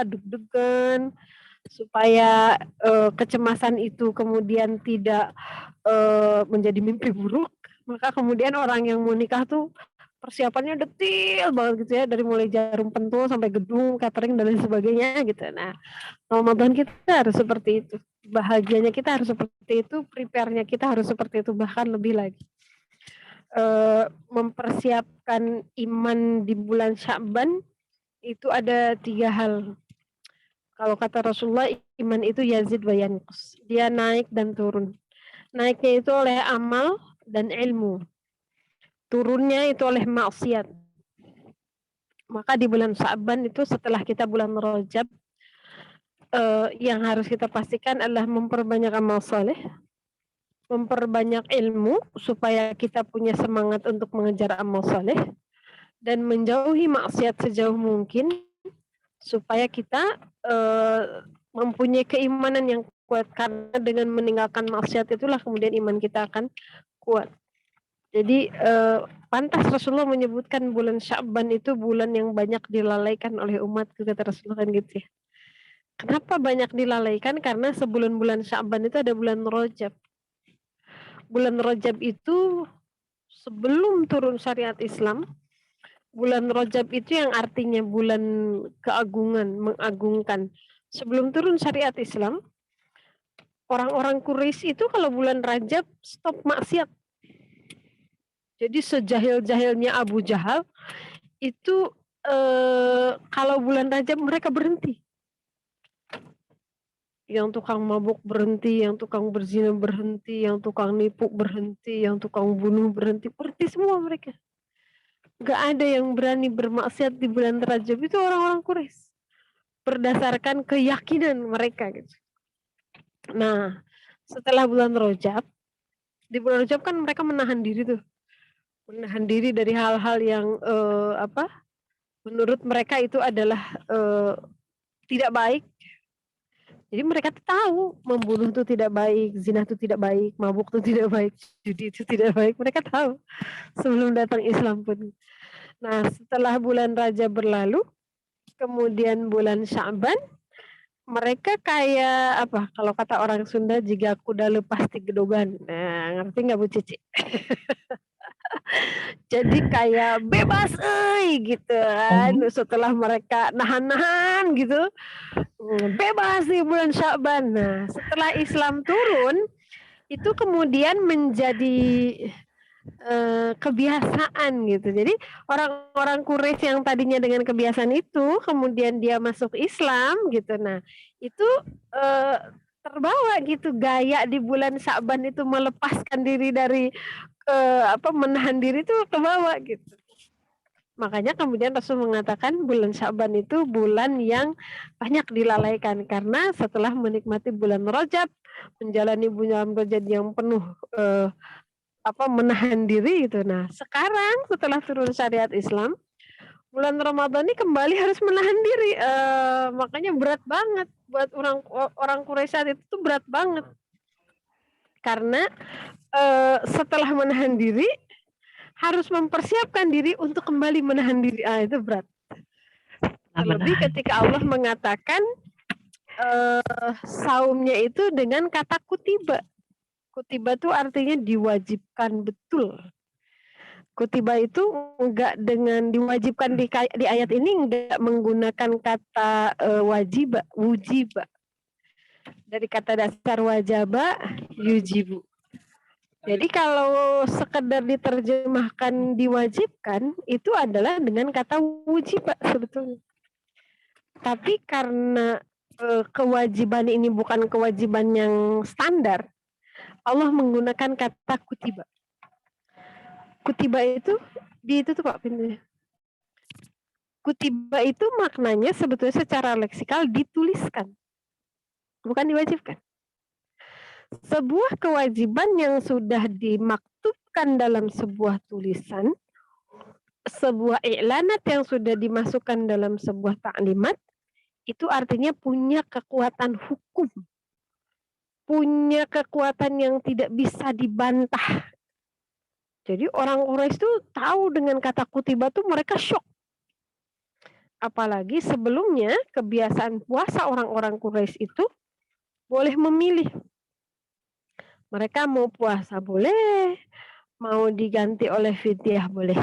deg-degan, supaya kecemasan itu kemudian tidak menjadi mimpi buruk, maka kemudian orang yang mau nikah tuh persiapannya detail banget gitu ya, dari mulai jarum pentul sampai gedung, catering dan lain sebagainya gitu. Nah, Ramadan kita harus seperti itu. Bahagianya kita harus seperti itu, prepare-nya kita harus seperti itu, bahkan lebih lagi. Mempersiapkan iman di bulan Sya'ban itu ada 3 hal. Kalau kata Rasulullah, iman itu yazid wa yanqus. Dia naik dan turun. Naiknya itu oleh amal dan ilmu. Turunnya itu oleh maksiat. Maka di bulan Sya'ban itu setelah kita bulan Rajab, yang harus kita pastikan adalah memperbanyak amal soleh, memperbanyak ilmu supaya kita punya semangat untuk mengejar amal soleh, dan menjauhi maksiat sejauh mungkin supaya kita mempunyai keimanan yang kuat, karena dengan meninggalkan maksiat itulah kemudian iman kita akan kuat. Jadi pantas Rasulullah menyebutkan bulan Sya'ban itu bulan yang banyak dilalaikan oleh umat, kata Rasulullah kan gitu ya. Kenapa banyak dilalaikan? Karena sebelum bulan Sya'ban itu ada bulan Rajab. Bulan Rajab itu sebelum turun syariat Islam, bulan Rajab itu yang artinya bulan keagungan, mengagungkan. Sebelum turun syariat Islam, orang-orang Quraisy itu kalau bulan Rajab stop maksiat. Jadi sejahil-jahilnya Abu Jahal itu kalau bulan Rajab mereka berhenti. Yang tukang mabuk berhenti, yang tukang berzina berhenti, yang tukang nipu berhenti, yang tukang bunuh berhenti semua mereka. Gak ada yang berani bermaksiat di bulan Rajab, itu orang-orang Quraisy. Berdasarkan keyakinan mereka gitu. Nah, setelah bulan Rajab, di bulan Rajab kan mereka menahan diri tuh. Menahan diri dari hal-hal yang menurut mereka itu adalah tidak baik. Jadi mereka tahu membunuh itu tidak baik, zina itu tidak baik, mabuk itu tidak baik, judi itu tidak baik. Mereka tahu sebelum datang Islam pun. Nah, setelah bulan Rajab berlalu, kemudian bulan Sya'ban, mereka kayak apa? Kalau kata orang Sunda, jika kuda lepas di gedogan. Nah, ngerti nggak Bu Cici? Jadi kayak bebas, gitu kan. Setelah mereka nahan-nahan gitu, bebas di bulan Sya'ban. Nah, setelah Islam turun, itu kemudian menjadi kebiasaan gitu. Jadi orang-orang Quraisy yang tadinya dengan kebiasaan itu, kemudian dia masuk Islam gitu. Nah, itu terbawa gitu gaya di bulan Sya'ban itu, melepaskan diri dari menahan diri itu kebawa gitu. Makanya kemudian Rasul mengatakan bulan Sya'ban itu bulan yang banyak dilalaikan, karena setelah menikmati bulan Rajab, menjalani bulan Rajab yang penuh menahan diri itu. Nah, sekarang setelah turun syariat Islam, bulan Ramadan ini kembali harus menahan diri. Makanya berat banget buat orang Quraisy saat itu tuh, berat banget. Karena setelah menahan diri harus mempersiapkan diri untuk kembali menahan diri. Itu berat. Terlebih ketika Allah mengatakan saumnya itu dengan kata kutiba. Kutiba itu artinya diwajibkan betul. Kutiba itu enggak dengan diwajibkan di ayat ini enggak menggunakan kata wajiba, wujiba. Dari kata dasar wajaba, yujibu. Jadi kalau sekedar diterjemahkan diwajibkan, itu adalah dengan kata wujiba sebetulnya. Tapi karena kewajiban ini bukan kewajiban yang standar, Allah menggunakan kata kutiba. Kutiba itu tuh Pak pintunya. Kutiba itu maknanya sebetulnya secara leksikal dituliskan, bukan diwajibkan. Sebuah kewajiban yang sudah dimaktubkan dalam sebuah tulisan, sebuah iklanat yang sudah dimasukkan dalam sebuah taklimat, itu artinya punya kekuatan hukum, punya kekuatan yang tidak bisa dibantah. Jadi orang Quraisy itu tahu dengan kata kutiba tuh mereka syok. Apalagi sebelumnya kebiasaan puasa orang-orang Quraisy itu boleh memilih. Mereka mau puasa boleh, mau diganti oleh fidyah boleh.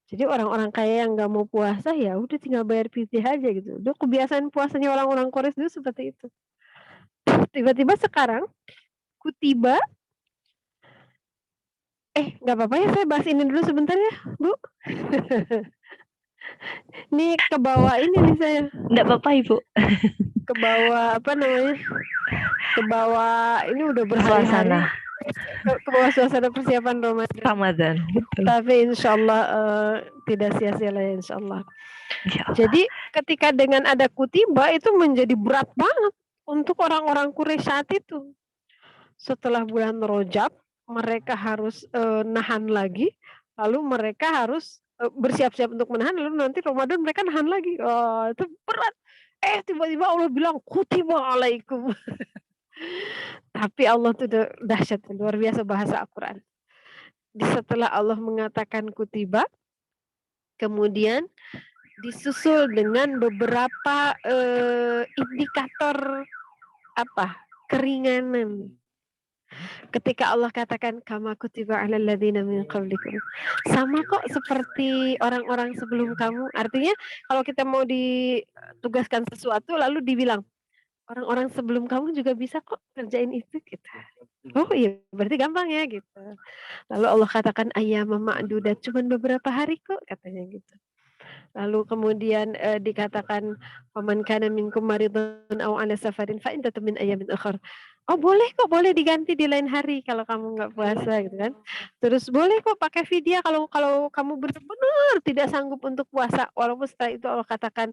Jadi orang-orang kaya yang nggak mau puasa ya udah tinggal bayar fidyah aja gitu. Udah kebiasaan puasanya orang-orang Quraisy dulu seperti itu. Tiba-tiba sekarang kutiba nggak apa-apa ya saya bahas ini dulu sebentar ya, Bu. Nih ke bawah ini nih saya. Nggak apa-apa Ibu. Ke bawah apa namanya? Ke bawah ini udah berhari-hari. Suasana Ke bawah suasana persiapan Ramadan. Ramadan. Betul. Tapi insya Allah tidak sia-sia lah insya Allah. Insya Allah. Jadi ketika dengan ada kutiba itu menjadi berat banget untuk orang-orang Quraisy saat itu. Setelah bulan Rajab mereka harus nahan lagi, lalu mereka harus bersiap-siap untuk menahan, lalu nanti Ramadan mereka nahan lagi. Oh, itu berat. Tiba-tiba Allah bilang kutiba alaikum. Tapi Allah tuh dahsyat, luar biasa bahasa Al-Quran. Setelah Allah mengatakan kutiba, kemudian disusul dengan beberapa indikator keringanan. Ketika Allah katakan kama kutiba 'alal ladzina min qablikum. Sama kok seperti orang-orang sebelum kamu. Artinya kalau kita mau ditugaskan sesuatu lalu dibilang orang-orang sebelum kamu juga bisa kok kerjain itu gitu. Oh iya, berarti gampang ya gitu. Lalu Allah katakan ayyaman ma'dudat, cuman beberapa hari kok katanya gitu. Lalu kemudian dikatakan faman kana minkum maridun aw ala safarin fa iddatun min ayyamin ukhra. Oh boleh kok, boleh diganti di lain hari kalau kamu nggak puasa gitu kan. Terus boleh kok pakai fidyah kalau kalau kamu benar-benar tidak sanggup untuk puasa. Walaupun setelah itu Allah katakan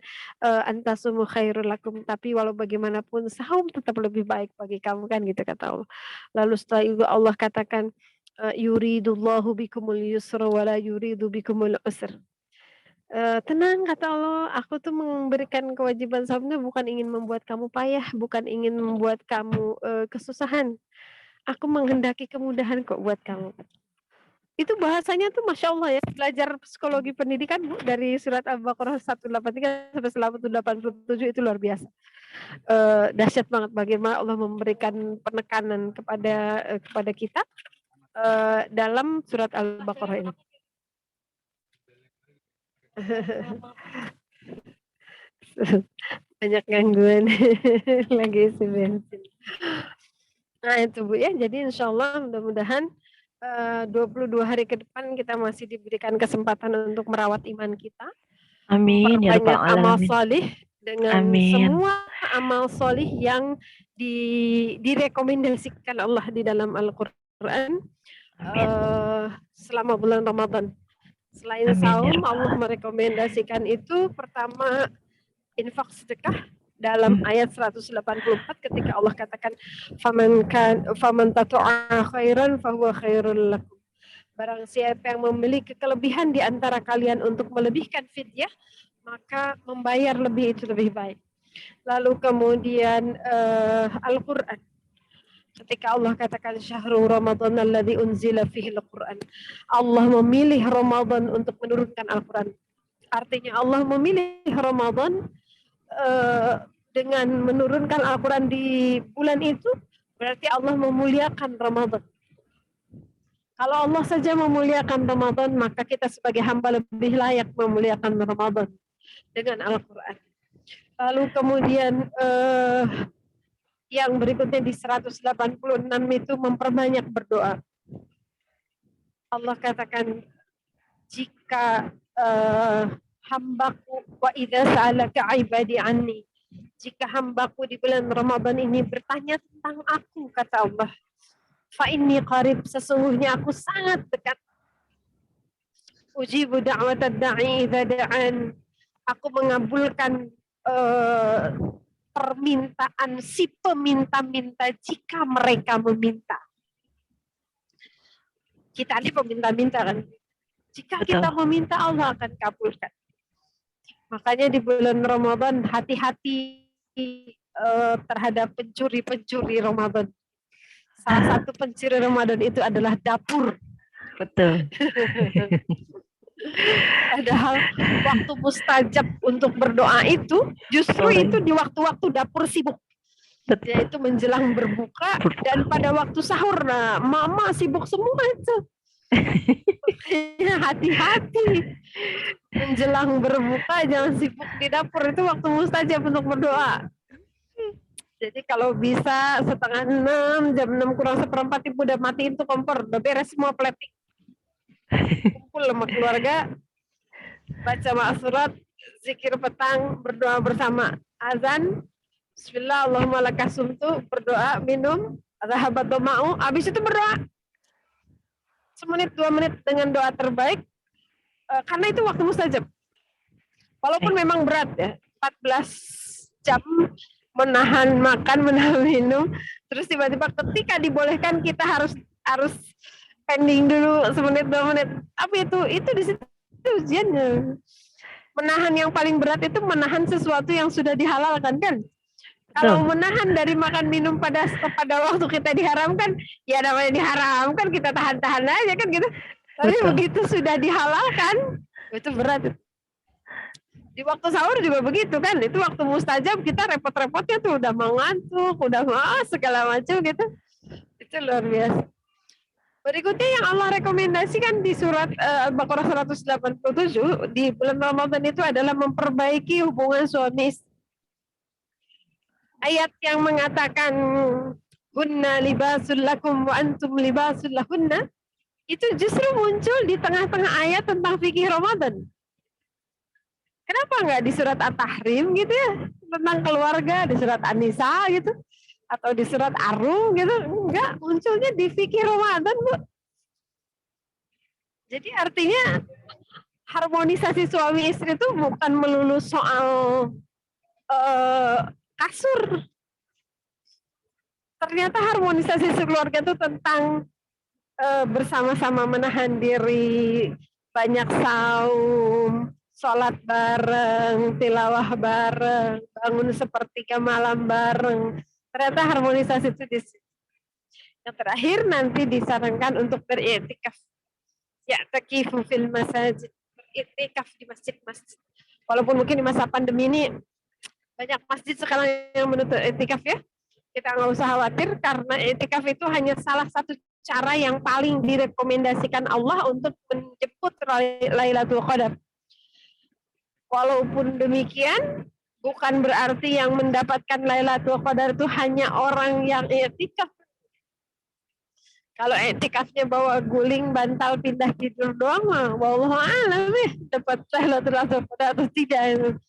antasumu khairul lakum, tapi walau bagaimanapun saum tetap lebih baik bagi kamu kan gitu kata Allah. Lalu setelah itu Allah katakan yuridullahu bikumul yusra wala yuridu bikumul usra. Tenang kata Allah, aku tuh memberikan kewajiban saumnya bukan ingin membuat kamu payah, bukan ingin membuat kamu kesusahan. Aku menghendaki kemudahan kok buat kamu. Itu bahasanya tuh Masya Allah ya, belajar psikologi pendidikan Bu, dari surat Al-Baqarah 183 sampai 187 itu luar biasa. Dahsyat banget bagaimana Allah memberikan penekanan kepada kita dalam surat Al-Baqarah ini. Banyak gangguan lagi isi bensin. Nah itu Bu ya, jadi insya Allah mudah-mudahan 22 hari ke depan kita masih diberikan kesempatan untuk merawat iman kita, Amin ya rabbal memperbanyak amal alamin. solih dengan Amin. semua amal solih yang direkomendasikan Allah di dalam Al-Quran selama bulan Ramadan. Selain Amin ya saum, rabbal Allah merekomendasikan itu pertama infak sedekah dalam ayat 184 ketika Allah katakan faman tata'a khairan fahuwa khairul lakum. Barang siapa yang memiliki kelebihan di antara kalian untuk melebihkan fidyah, maka membayar lebih itu lebih baik. Lalu kemudian Al-Qur'an. Ketika Allah katakan syahrul Ramadan alladzi unzila fihi al-Qur'an. Allah memilih Ramadan untuk menurunkan Al-Qur'an. Artinya Allah memilih Ramadan dengan menurunkan Al-Quran di bulan itu, berarti Allah memuliakan Ramadan. Kalau Allah saja memuliakan Ramadan, maka kita sebagai hamba lebih layak memuliakan Ramadan dengan Al-Quran. Lalu kemudian yang berikutnya di 186 itu memperbanyak berdoa. Allah katakan, jika hambaku wa idza sa'alaka ibadi anni, jika hambaku di bulan Ramadan ini bertanya tentang aku, kata Allah, fa inni qarib, sesungguhnya aku sangat dekat. Ujibu da'watad da'i idza da'an, aku mengabulkan permintaan si peminta-minta jika mereka meminta. Kita ini peminta-minta kan. Jika kita meminta, Allah akan kabulkan. Makanya di bulan Ramadan hati-hati terhadap pencuri-pencuri Ramadan. Salah satu pencuri Ramadan itu adalah dapur. Betul. Padahal waktu mustajab untuk berdoa itu justru Sore. itu di waktu-waktu dapur sibuk, Betul. yaitu menjelang berbuka dan pada waktu sahur. Nah, mama sibuk semua itu. Hati-hati. Menjelang berbuka jangan sibuk di dapur, itu waktu mustajab untuk berdoa. Jadi kalau bisa 5:30, jam 6 kurang seperempat ibu udah matiin tuh kompor, udah beres semua plating. Kumpul sama keluarga, baca ma'asurat, zikir petang, berdoa bersama. Azan, bismillah, Allahumma lakasumtu, berdoa, minum, zahabat doma'u, habis itu berdoa. 1 menit, 2 menit dengan doa terbaik, karena itu waktu mustajab. Walaupun memang berat ya, 14 jam menahan makan, menahan minum, terus tiba-tiba ketika dibolehkan kita harus pending dulu 1 menit, 2 menit. Tapi itu di situ ujiannya. Menahan yang paling berat itu menahan sesuatu yang sudah dihalalkan kan. Kalau menahan dari makan minum pada waktu kita diharamkan, ya namanya diharamkan kita tahan-tahan aja kan gitu. Tapi begitu sudah dihalalkan, itu berat. Di waktu sahur juga begitu kan, itu waktu mustajab kita repot-repotnya tuh udah mau ngantuk, udah mau segala macam gitu. Itu luar biasa. Berikutnya yang Allah rekomendasikan di surat Al-Baqarah 187 di bulan Ramadan itu adalah memperbaiki hubungan suami istri. Ayat yang mengatakan hunna libasul lakum wa antum libasul lahunna itu justru muncul di tengah-tengah ayat tentang fikih Ramadan. Kenapa nggak di surat At-Tahrim gitu ya, tentang keluarga, di surat An-Nisa gitu, atau di surat Ar-Rum gitu? Enggak, munculnya di fikih Ramadan, Bu. Jadi artinya harmonisasi suami istri itu bukan melulu soal kasur. Ternyata harmonisasi keluarga itu tentang bersama-sama menahan diri, banyak saum, sholat bareng, tilawah bareng, bangun sepertiga malam bareng. Ternyata harmonisasi itu di sini. Yang terakhir nanti disarankan untuk beriktikaf. Ya'takifu fil masajid. Beriktikaf di masjid-masjid. Walaupun mungkin di masa pandemi ini banyak masjid sekarang yang menutup iktikaf ya. Kita nggak usah khawatir karena iktikaf itu hanya salah satu cara yang paling direkomendasikan Allah untuk menjemput Lailatul Qadar. Walaupun demikian, bukan berarti yang mendapatkan Lailatul Qadar itu hanya orang yang i'tikaf. Kalau i'tikafnya bawa guling, bantal, pindah tidur doang mah, wallahu a'lam dapat Lailatul Qadar atau tidak.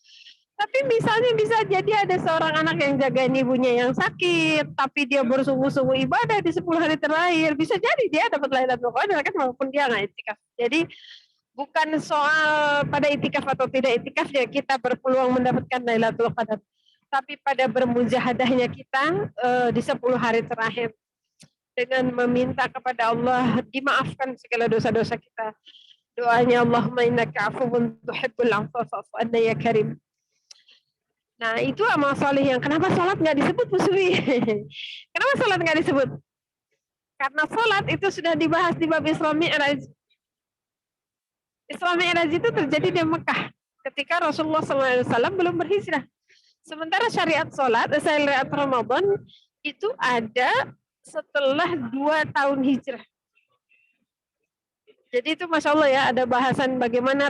Tapi misalnya bisa jadi ada seorang anak yang jagain ibunya yang sakit, tapi dia bersungguh-sungguh ibadah di 10 hari terakhir, bisa jadi dia dapat Lailatul Qadar kan walaupun dia nggak i'tikaf. Jadi bukan soal pada i'tikaf atau tidak i'tikaf ya kita berpeluang mendapatkan Lailatul Qadar. Tapi pada bermujahadahnya kita di 10 hari terakhir dengan meminta kepada Allah dimaafkan segala dosa-dosa kita. Doanya Allahumma innaka afuwwun tuhibbul afwa fa'fu anna ya karim. Nah itu amal soleh yang kenapa sholat nggak disebut Bu Suwi? Kenapa sholat nggak disebut? Karena sholat itu sudah dibahas di bab Isra Mi'raj. Isra Mi'raj itu terjadi di Mekah ketika Rasulullah SAW belum berhijrah. Sementara syariat sholat, syariat Ramadan itu ada setelah 2 tahun hijrah. Jadi itu Masya Allah ya, ada bahasan bagaimana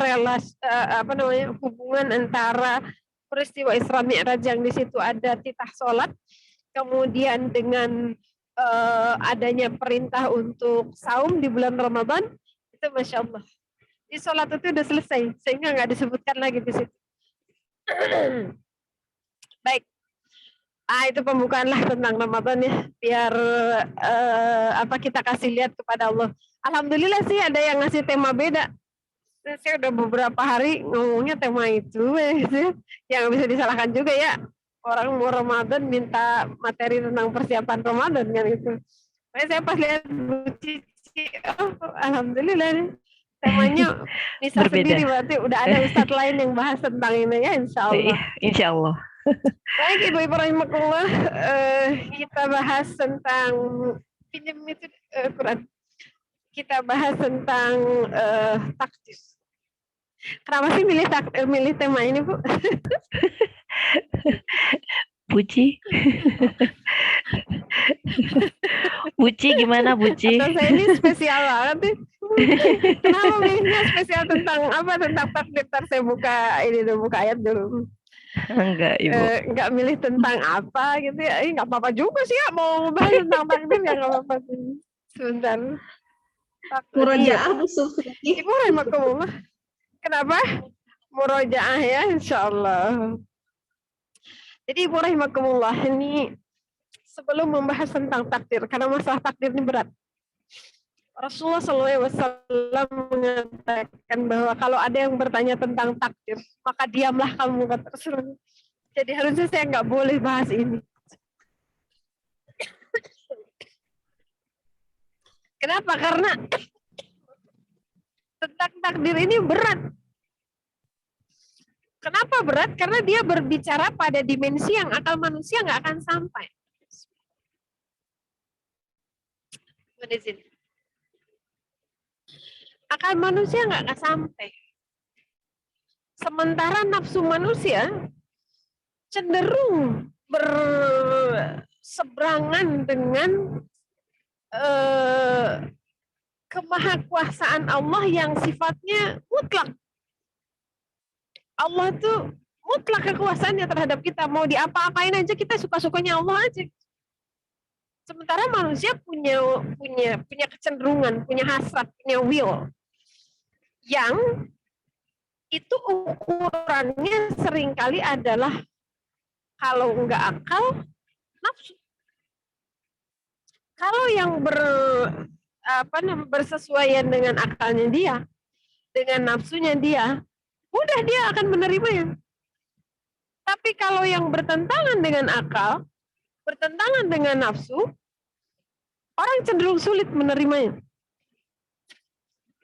hubungan antara peristiwa Isra Mi'raj yang di situ ada titah sholat, kemudian dengan adanya perintah untuk saum di bulan Ramadan, itu Masya Allah. Di sholat itu udah selesai, sehingga nggak disebutkan lagi di situ. Baik. Itu pembukaan lah tentang Ramadan ya, biar kita kasih lihat kepada Allah. Alhamdulillah sih ada yang ngasih tema beda. Saya udah beberapa hari ngomongnya tema itu, yang bisa disalahkan juga ya. Orang mau Ramadan minta materi tentang persiapan Ramadan kan gitu. Saya pas lihat Bu Cici, alhamdulillah nih. Temanya bisa sendiri, berarti udah ada ustadz lain yang bahas tentang ini ya, insya Allah. Insya Allah. Baik Ibu rahimakumullah, kita bahas tentang pinjam itu Quran. Kita bahas tentang taktis. Kenapa sih milih tema ini, Bu? Buci. Buci gimana, Buci? Kata saya ini spesial banget nih. Kenapa milihnya spesial tentang apa? Tentang takdir. Ntar saya buka ayat dulu. Enggak, Ibu. Nggak milih tentang apa gitu ya. Nggak apa-apa juga sih ya mau bahas tentang takdir ya nggak apa-apa. Sebentar. Murojaah Bu Sufi. Ibu rahimakumullah. Kenapa? Murojaah ya, insya Allah. Jadi Ibu rahimakumullah, ini sebelum membahas tentang takdir, karena masalah takdir ini berat. Rasulullah SAW mengatakan bahwa kalau ada yang bertanya tentang takdir, maka diamlah kamu, kata Rasulullah. Jadi harusnya saya nggak boleh bahas ini. Kenapa? Karena tentang takdir ini berat. Kenapa berat? Karena dia berbicara pada dimensi yang akal manusia nggak akan sampai. Akal manusia nggak akan sampai. Sementara nafsu manusia cenderung berseberangan dengan kemahakuasaan Allah yang sifatnya mutlak. Allah tuh mutlak kekuasaannya terhadap kita. Mau diapa-apain aja kita suka-sukanya Allah aja. Sementara manusia punya kecenderungan, punya hasrat, punya will. Yang itu ukurannya seringkali adalah kalau enggak akal, nafsu. Kalau yang bersesuaian dengan akalnya dia, dengan nafsunya dia, mudah dia akan menerimanya. Tapi kalau yang bertentangan dengan akal, bertentangan dengan nafsu, orang cenderung sulit menerimanya.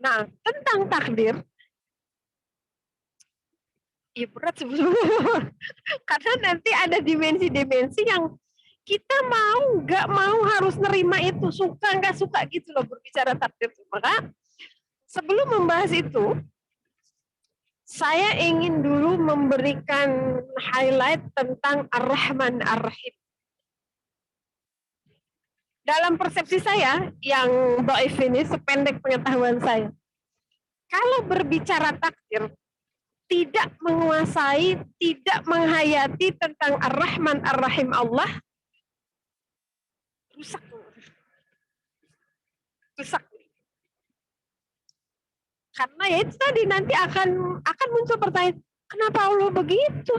Nah, tentang takdir, ya berat sebetulnya. Karena nanti ada dimensi-dimensi yang kita mau nggak mau harus nerima itu, suka nggak suka gitu loh berbicara takdir. Maka sebelum membahas itu, saya ingin dulu memberikan highlight tentang Ar-Rahman Ar-Rahim. Dalam persepsi saya yang dhaif ini, sependek pengetahuan saya, kalau berbicara takdir, tidak menguasai, tidak menghayati tentang Ar-Rahman Ar-Rahim Allah, rusak. Karena ya itu tadi nanti akan muncul pertanyaan, kenapa Allah begitu?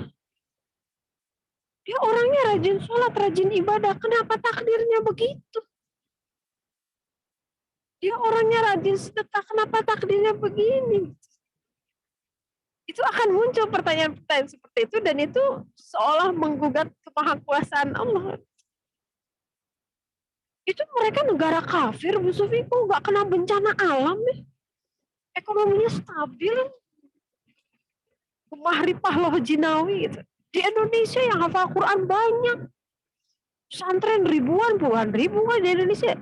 Dia orangnya rajin sholat, rajin ibadah, kenapa takdirnya begitu? Dia orangnya rajin sedekah, kenapa takdirnya begini? Itu akan muncul pertanyaan-pertanyaan seperti itu, dan itu seolah menggugat kemahakuasaan Allah. Itu mereka negara kafir, Bu Sufi, kok nggak kena bencana alam nih? Ekonominya stabil, mahrifah loh jinawi gitu. Di Indonesia yang hafal Quran banyak, pesantren ribuan, puluhan ribu kan di Indonesia.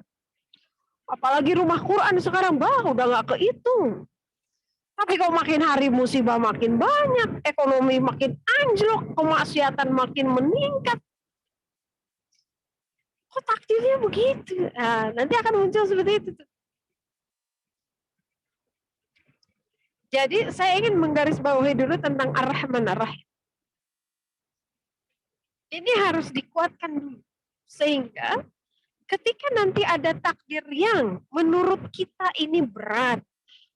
Apalagi rumah Quran sekarang udah nggak kehitung. Tapi kalau makin hari musibah makin banyak, ekonomi makin anjlok, kemaksiatan makin meningkat. Kok takdirnya begitu? Nah, nanti akan muncul seperti itu. Jadi saya ingin menggarisbawahi dulu tentang Ar-Rahman Ar-Rahim. Ini harus dikuatkan dulu. Sehingga ketika nanti ada takdir yang menurut kita ini berat,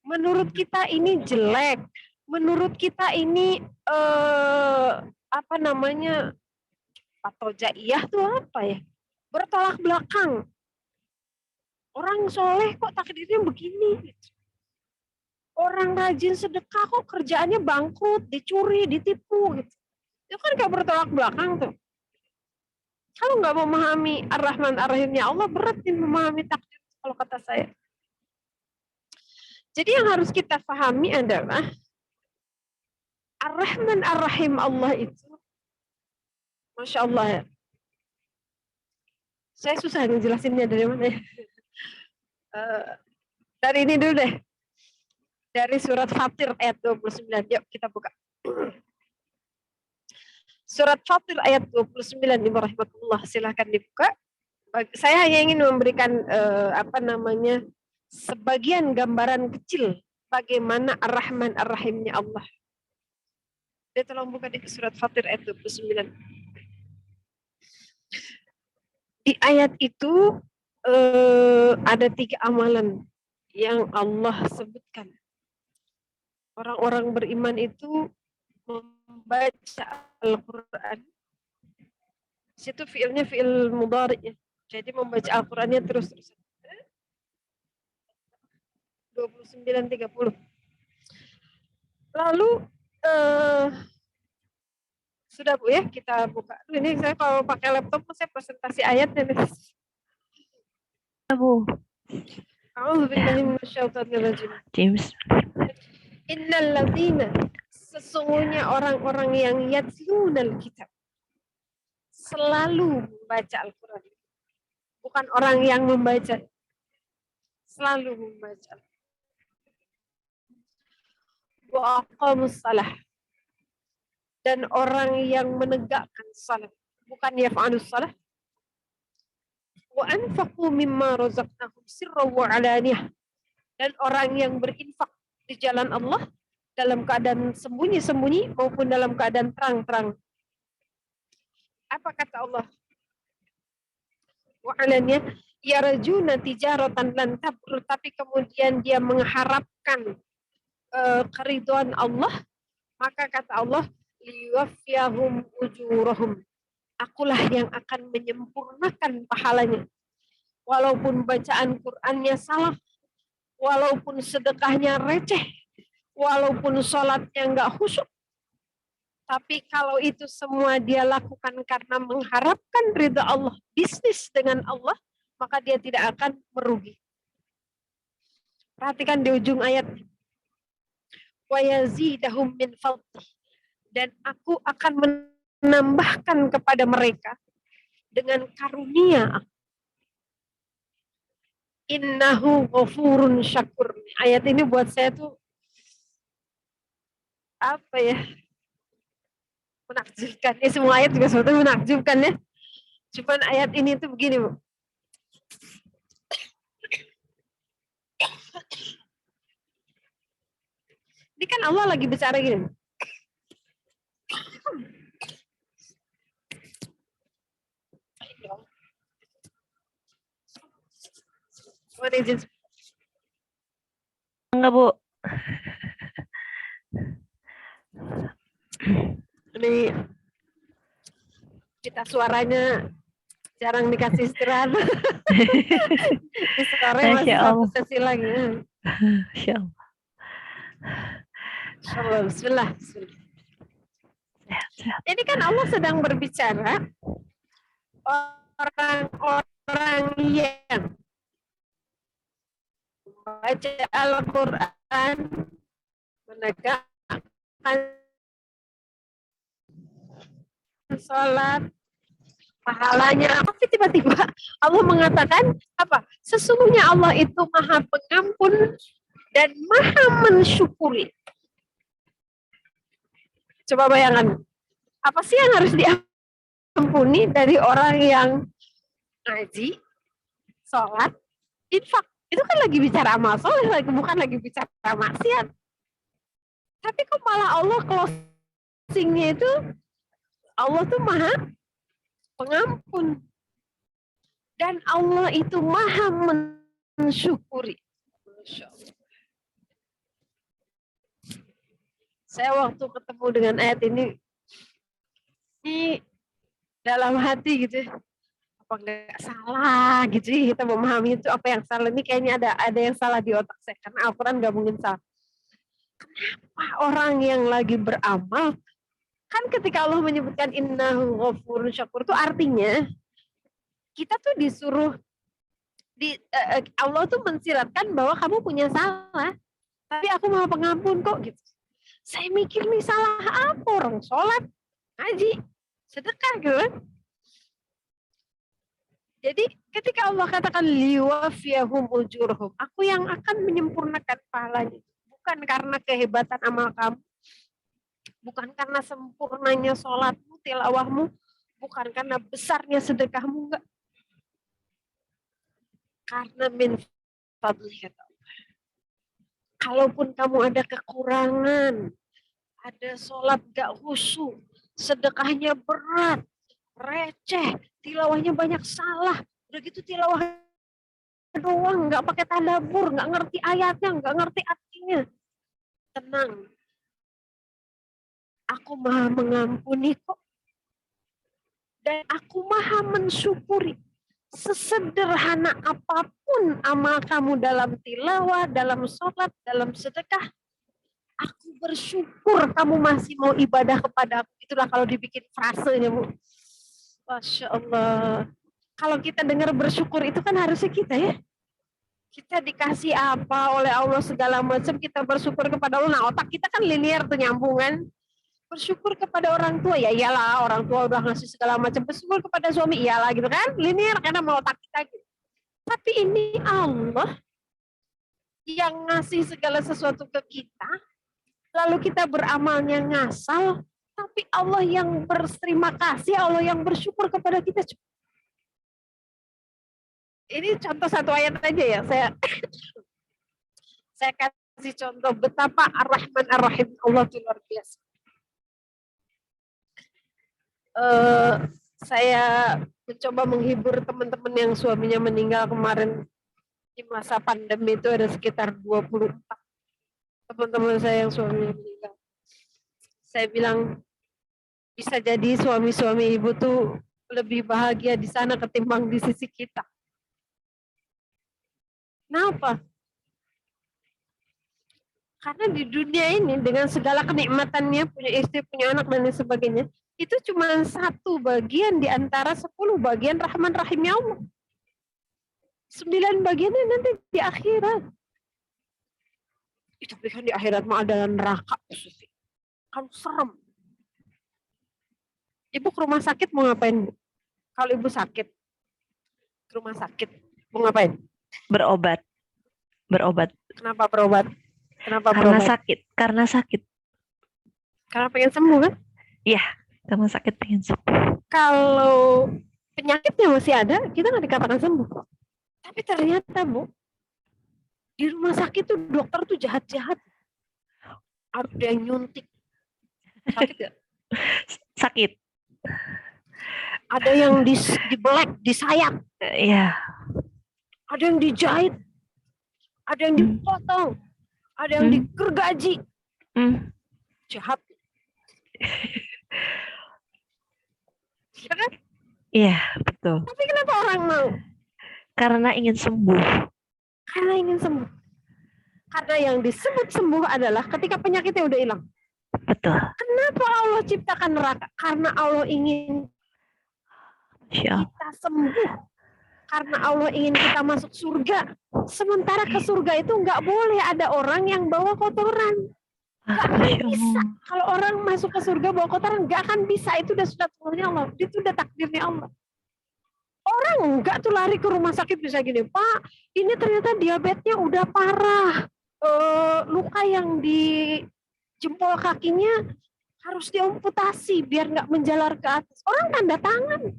menurut kita ini jelek, menurut kita ini patojaiyah itu apa ya? Bertolak belakang. Orang soleh kok takdirnya begini? Orang rajin sedekah kok kerjaannya bangkrut, dicuri, ditipu gitu. Itu kan gak bertolak belakang tuh. Kalau nggak memahami Ar-Rahman Ar-Rahimnya Allah, berat nih memahami takdir kalau kata saya. Jadi yang harus kita pahami adalah Ar-Rahman Ar-Rahim Allah itu, Masya Allah ya. Saya susah ngejelasinnya dari mana ya. Dari ini dulu deh. dari surat Fatir ayat 29. Yuk kita buka. Surat Fatir ayat 29 Ibu rahimakumullah, silahkan dibuka. Saya hanya ingin memberikan sebagian gambaran kecil bagaimana Ar-Rahman Ar-Rahimnya Allah. Dia tolong buka di surat Fatir ayat 29. Di ayat itu ada 3 amalan yang Allah sebutkan. Orang-orang beriman itu membaca Al-Quran. Situ fiilnya fiil mudhari ya. Jadi membaca Al-Qurannya terus-terusan. 29-30. Lalu sudah Bu ya, kita buka. Ini saya kalau pakai laptop saya presentasi ayatnya nih. Bu. A'udzubillahi minasyaitonir rajim. James. Innal ladzina, sesungguhnya orang-orang yang yatlunal kitab, selalu membaca Al-Quran. Bukan orang yang membaca, selalu membaca. Wa aqamus salah, dan orang yang menegakkan salat, bukan yaf'alus salah. Wa anfaqu mimma razaqnahum sirran wa alaniyah, dan orang yang berinfak di jalan Allah dalam keadaan sembunyi-sembunyi maupun dalam keadaan terang-terang. Apa kata Allah? Wa alaniyah yarjuna tijaratan lan tabur, tapi kemudian dia mengharapkan keridhaan Allah, maka kata Allah, liwafiyahum ujurahum, akulah yang akan menyempurnakan pahalanya. Walaupun bacaan Qur'annya salah, walaupun sedekahnya receh, walaupun sholatnya enggak khusyuk, tapi kalau itu semua dia lakukan karena mengharapkan ridha Allah, bisnis dengan Allah, maka dia tidak akan merugi. Perhatikan di ujung ayat. Wa yazidahum min fadli, dan aku akan menambahkan kepada mereka dengan karunia. Innahu ghafurun syakur. Ayat ini buat saya tuh apa ya? Menakjubkan. Ya, semua ayat juga sebetulnya menakjubkan ya. Cuman ayat ini tuh begini, Bu. Ini kan Allah lagi bicara gini. Enggak, Bu. Ini kita suaranya jarang dikasih istirahat. Sore masih satu sesi lagi. Masya Allah. Bismillah. Ini kan Allah sedang berbicara orang-orang yang baca Al-Quran, menegakkan sholat, pahalanya. Tapi tiba-tiba Allah mengatakan apa? Sesungguhnya Allah itu Maha Pengampun dan Maha Mensyukuri. Coba bayangkan, apa sih yang harus diampuni dari orang yang ngaji, sholat, infak? Itu kan lagi bicara amal soleh, bukan lagi bicara maksiat. Tapi kok malah Allah closingnya itu, Allah tuh Maha Pengampun. Dan Allah itu Maha Mensyukuri. Masya Allah. Saya waktu ketemu dengan ayat ini dalam hati gitu, apa nggak salah gitu kita memahami itu apa yang salah. Ini kayaknya ada yang salah di otak saya, karena Al-Quran nggak mungkin salah. Kenapa orang yang lagi beramal, kan ketika Allah menyebutkan innahu ghafurun syakur, itu artinya kita tuh disuruh Allah tuh mensiratkan bahwa kamu punya salah, tapi aku Maha Pengampun kok gitu. Saya mikir nih, salah apa orang sholat, ngaji, sedekah gitu kan. Jadi ketika Allah katakan liwafiyahum ujurhum, aku yang akan menyempurnakan pahalanya, bukan karena kehebatan amal kamu, bukan karena sempurnanya sholatmu, tilawahmu, bukan karena besarnya sedekahmu, enggak. Karena min fadli kata Allah. Kalaupun kamu ada kekurangan, ada sholat gak khusyuk, sedekahnya berat, receh, tilawahnya banyak salah, udah gitu tilawah doang, nggak pakai tadabbur, nggak ngerti ayatnya, nggak ngerti artinya. Tenang, aku maha mengampuni kok. Dan aku maha mensyukuri. Sesederhana apapun amal kamu dalam tilawah, dalam sholat, dalam sedekah, aku bersyukur kamu masih mau ibadah kepada aku. Itulah kalau dibikin frasenya, Bu. Masya Allah. Kalau kita dengar bersyukur itu kan harusnya kita ya. Kita dikasih apa oleh Allah segala macam, kita bersyukur kepada Allah. Nah, otak kita kan linear tuh nyambungan. Bersyukur kepada orang tua, ya iyalah orang tua udah ngasih segala macam. Bersyukur kepada suami, iyalah gitu kan. Linear karena mau otak kita gitu. Tapi ini Allah yang ngasih segala sesuatu ke kita, lalu kita beramalnya ngasal, tapi Allah yang berterima kasih, Allah yang bersyukur kepada kita. Ini contoh satu ayat aja ya, saya kasih contoh betapa Ar-Rahman Ar-Rahim Allah itu luar biasa. Saya mencoba menghibur teman-teman yang suaminya meninggal kemarin di masa pandemi itu, ada sekitar 24 teman-teman saya yang suaminya meninggal. Saya bilang bisa jadi suami-suami ibu tuh lebih bahagia di sana ketimbang di sisi kita. Kenapa? Karena di dunia ini dengan segala kenikmatannya, punya istri, punya anak dan lain sebagainya, itu cuma satu bagian di antara 10 bagian Rahman Rahimnya Allah. 9 bagiannya nanti di akhirat. Tapi kan di akhirat mah ada neraka, kan serem. Ibu ke rumah sakit mau ngapain? Kalau ibu sakit, ke rumah sakit mau ngapain? Berobat. Kenapa berobat? Karena sakit. Karena pengen sembuh kan? Iya, karena sakit pengen sembuh. Kalau penyakitnya masih ada, kita nggak dikatakan sembuh. Tapi ternyata Bu, di rumah sakit tuh dokter tuh jahat-jahat. Ada yang nyuntik. Sakit gak? Sakit. Ada yang dibelek, disayat. Iya. Ada yang dijahit. Ada yang dipotong. Ada yang digergaji. Jahat. Ya kan? Iya, betul. Tapi kenapa orang mau? Karena ingin sembuh. Karena ingin sembuh. Karena yang disebut sembuh adalah ketika penyakitnya udah hilang. Betul. Kenapa Allah ciptakan neraka? Karena Allah ingin kita sembuh. Karena Allah ingin kita masuk surga. Sementara ke surga itu nggak boleh ada orang yang bawa kotoran. Nggak akan bisa. Kalau orang masuk ke surga bawa kotoran, nggak akan bisa. Itu udah sunatnya Allah. Itu udah takdirnya Allah. Orang nggak tuh lari ke rumah sakit bisa gini, Pak, ini ternyata diabetesnya udah parah. Luka yang di jempol kakinya harus diamputasi biar nggak menjalar ke atas. Orang tanda tangan.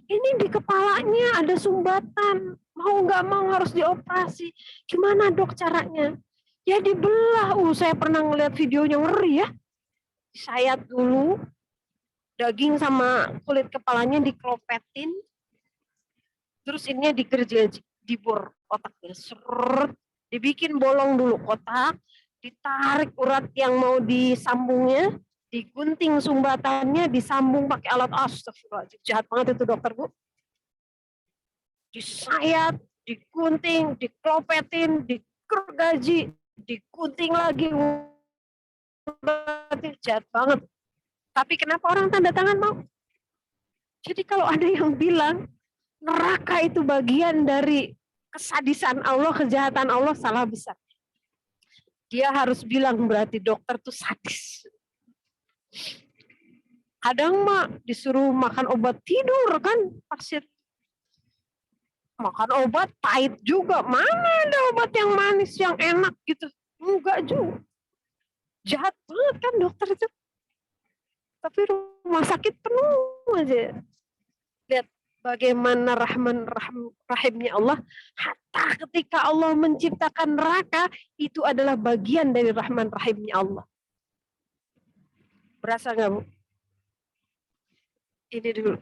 Ini di kepalanya ada sumbatan, mau nggak mau harus dioperasi. Gimana dok caranya? Ya dibelah. Saya pernah ngeliat videonya ngeri ya. Disayat dulu, daging sama kulit kepalanya dikelopetin, terus ininya digerjaji, dibor otaknya, seret, dibikin bolong dulu kotak, ditarik urat yang mau disambungnya, digunting sumbatannya, disambung pakai alat. Astagfirullahaladzim, jahat banget itu dokter Bu. Disayat, digunting, diklopetin, digergaji, digunting lagi, jahat banget. Tapi kenapa orang tanda tangan mau? Jadi kalau ada yang bilang neraka itu bagian dari kesadisan Allah, kejahatan Allah, salah besar. Dia harus bilang berarti dokter tuh sadis. Kadang mah disuruh makan obat tidur kan pasien. makan obat pahit juga. Mana ada obat yang manis yang enak gitu? Enggak juga. Jahat banget kan dokter itu. Tapi rumah sakit penuh aja. Lihat bagaimana rahimnya Allah. Hatta ketika Allah menciptakan neraka, itu adalah bagian dari rahman rahimnya Allah. Berasa nggak, Bu? Ini dulu.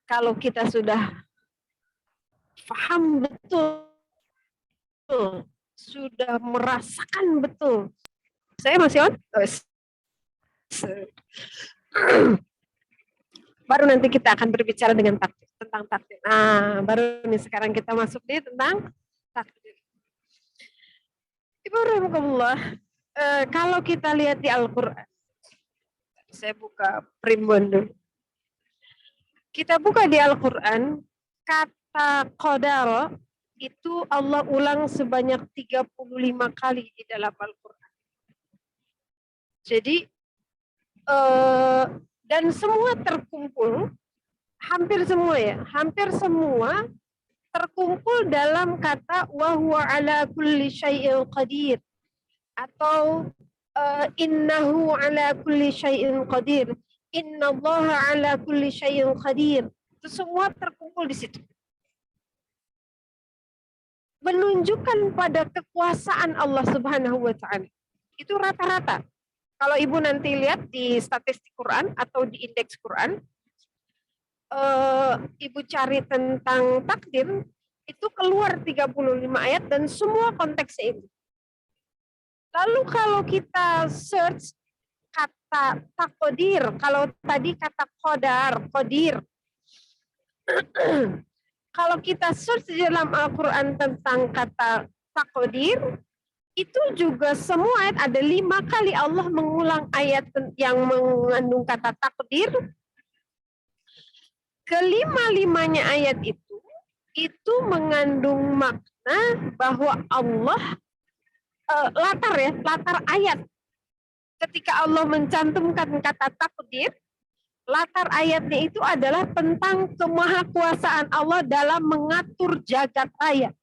Kalau kita sudah paham betul, sudah merasakan betul. Saya masih on? Baru nanti kita akan berbicara tentang takdir. Nah, baru nih sekarang kita masuk di tentang takdir. Ibu rahimahullah, kalau kita lihat di Al-Quran, saya buka primbon dulu. Kita buka di Al-Quran, kata qadar itu Allah ulang sebanyak 35 kali di dalam Al-Quran. Jadi, dan semua terkumpul, hampir semua terkumpul dalam kata wa huwa ala kulli syai'in qadir atau innahu ala kulli syai'in qadir, innallaha ala kulli syai'in qadir. Itu semua terkumpul di situ. Menunjukkan pada kekuasaan Allah Subhanahu wa taala. Itu rata-rata. Kalau Ibu nanti lihat di statistik Quran atau di indeks Quran, Ibu cari tentang takdir, itu keluar 35 ayat dan semua konteksnya itu. Lalu kalau kita search kata takdir, kalau tadi kata qadir. Kalau kita search di dalam Al-Quran tentang kata takdir, itu juga semua ayat, ada 5 kali Allah mengulang ayat yang mengandung kata takdir. Kelima-limanya ayat itu mengandung makna bahwa Allah latar ayat. Ketika Allah mencantumkan kata takdir, latar ayatnya itu adalah tentang kemahakuasaan Allah dalam mengatur jagat raya.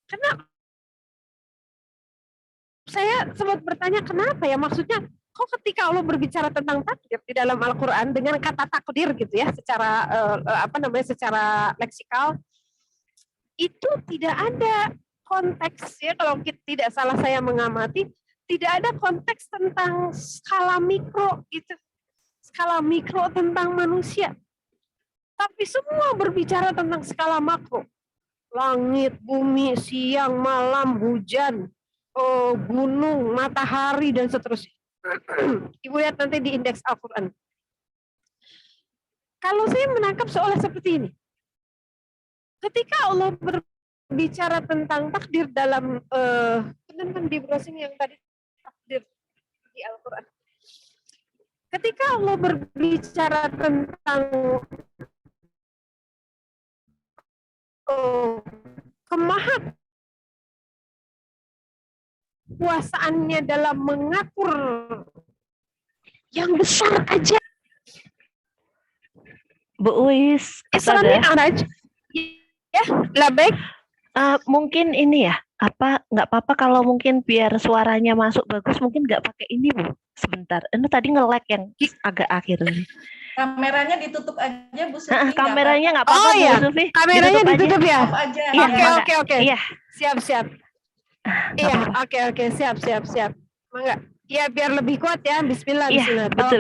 Kenapa? Saya sempat bertanya kenapa ya, maksudnya kok ketika Allah berbicara tentang takdir di dalam Al-Quran dengan kata takdir gitu ya, secara secara leksikal, itu tidak ada konteks ya, kalau tidak salah saya mengamati, tidak ada konteks tentang skala mikro gitu, skala mikro tentang manusia, tapi semua berbicara tentang skala makro, langit, bumi, siang, malam, hujan, gunung, matahari dan seterusnya. Ibu lihat nanti di indeks Al-Quran. Kalau saya menangkap seolah seperti ini, ketika Allah berbicara tentang takdir dalam kan di browsing yang tadi takdir di Al-Quran. Ketika Allah berbicara tentang kemahakuasaannya dalam mengatur yang besar aja. Bu Uis, Islamnya ya, lah baik. Mungkin ini ya, nggak apa-apa kalau mungkin biar suaranya masuk bagus, mungkin nggak pakai ini Bu, sebentar. Ini tadi nge-lag yang agak akhir ini. Kameranya ditutup aja Bu Sufi. Kameranya nggak apa-apa Bu Sufi. Kameranya ditutup ya. Oke. Iya. Siap. Iya, oke, siap. Mangga. Ya biar lebih kuat ya. Bismillah. Iya, betul.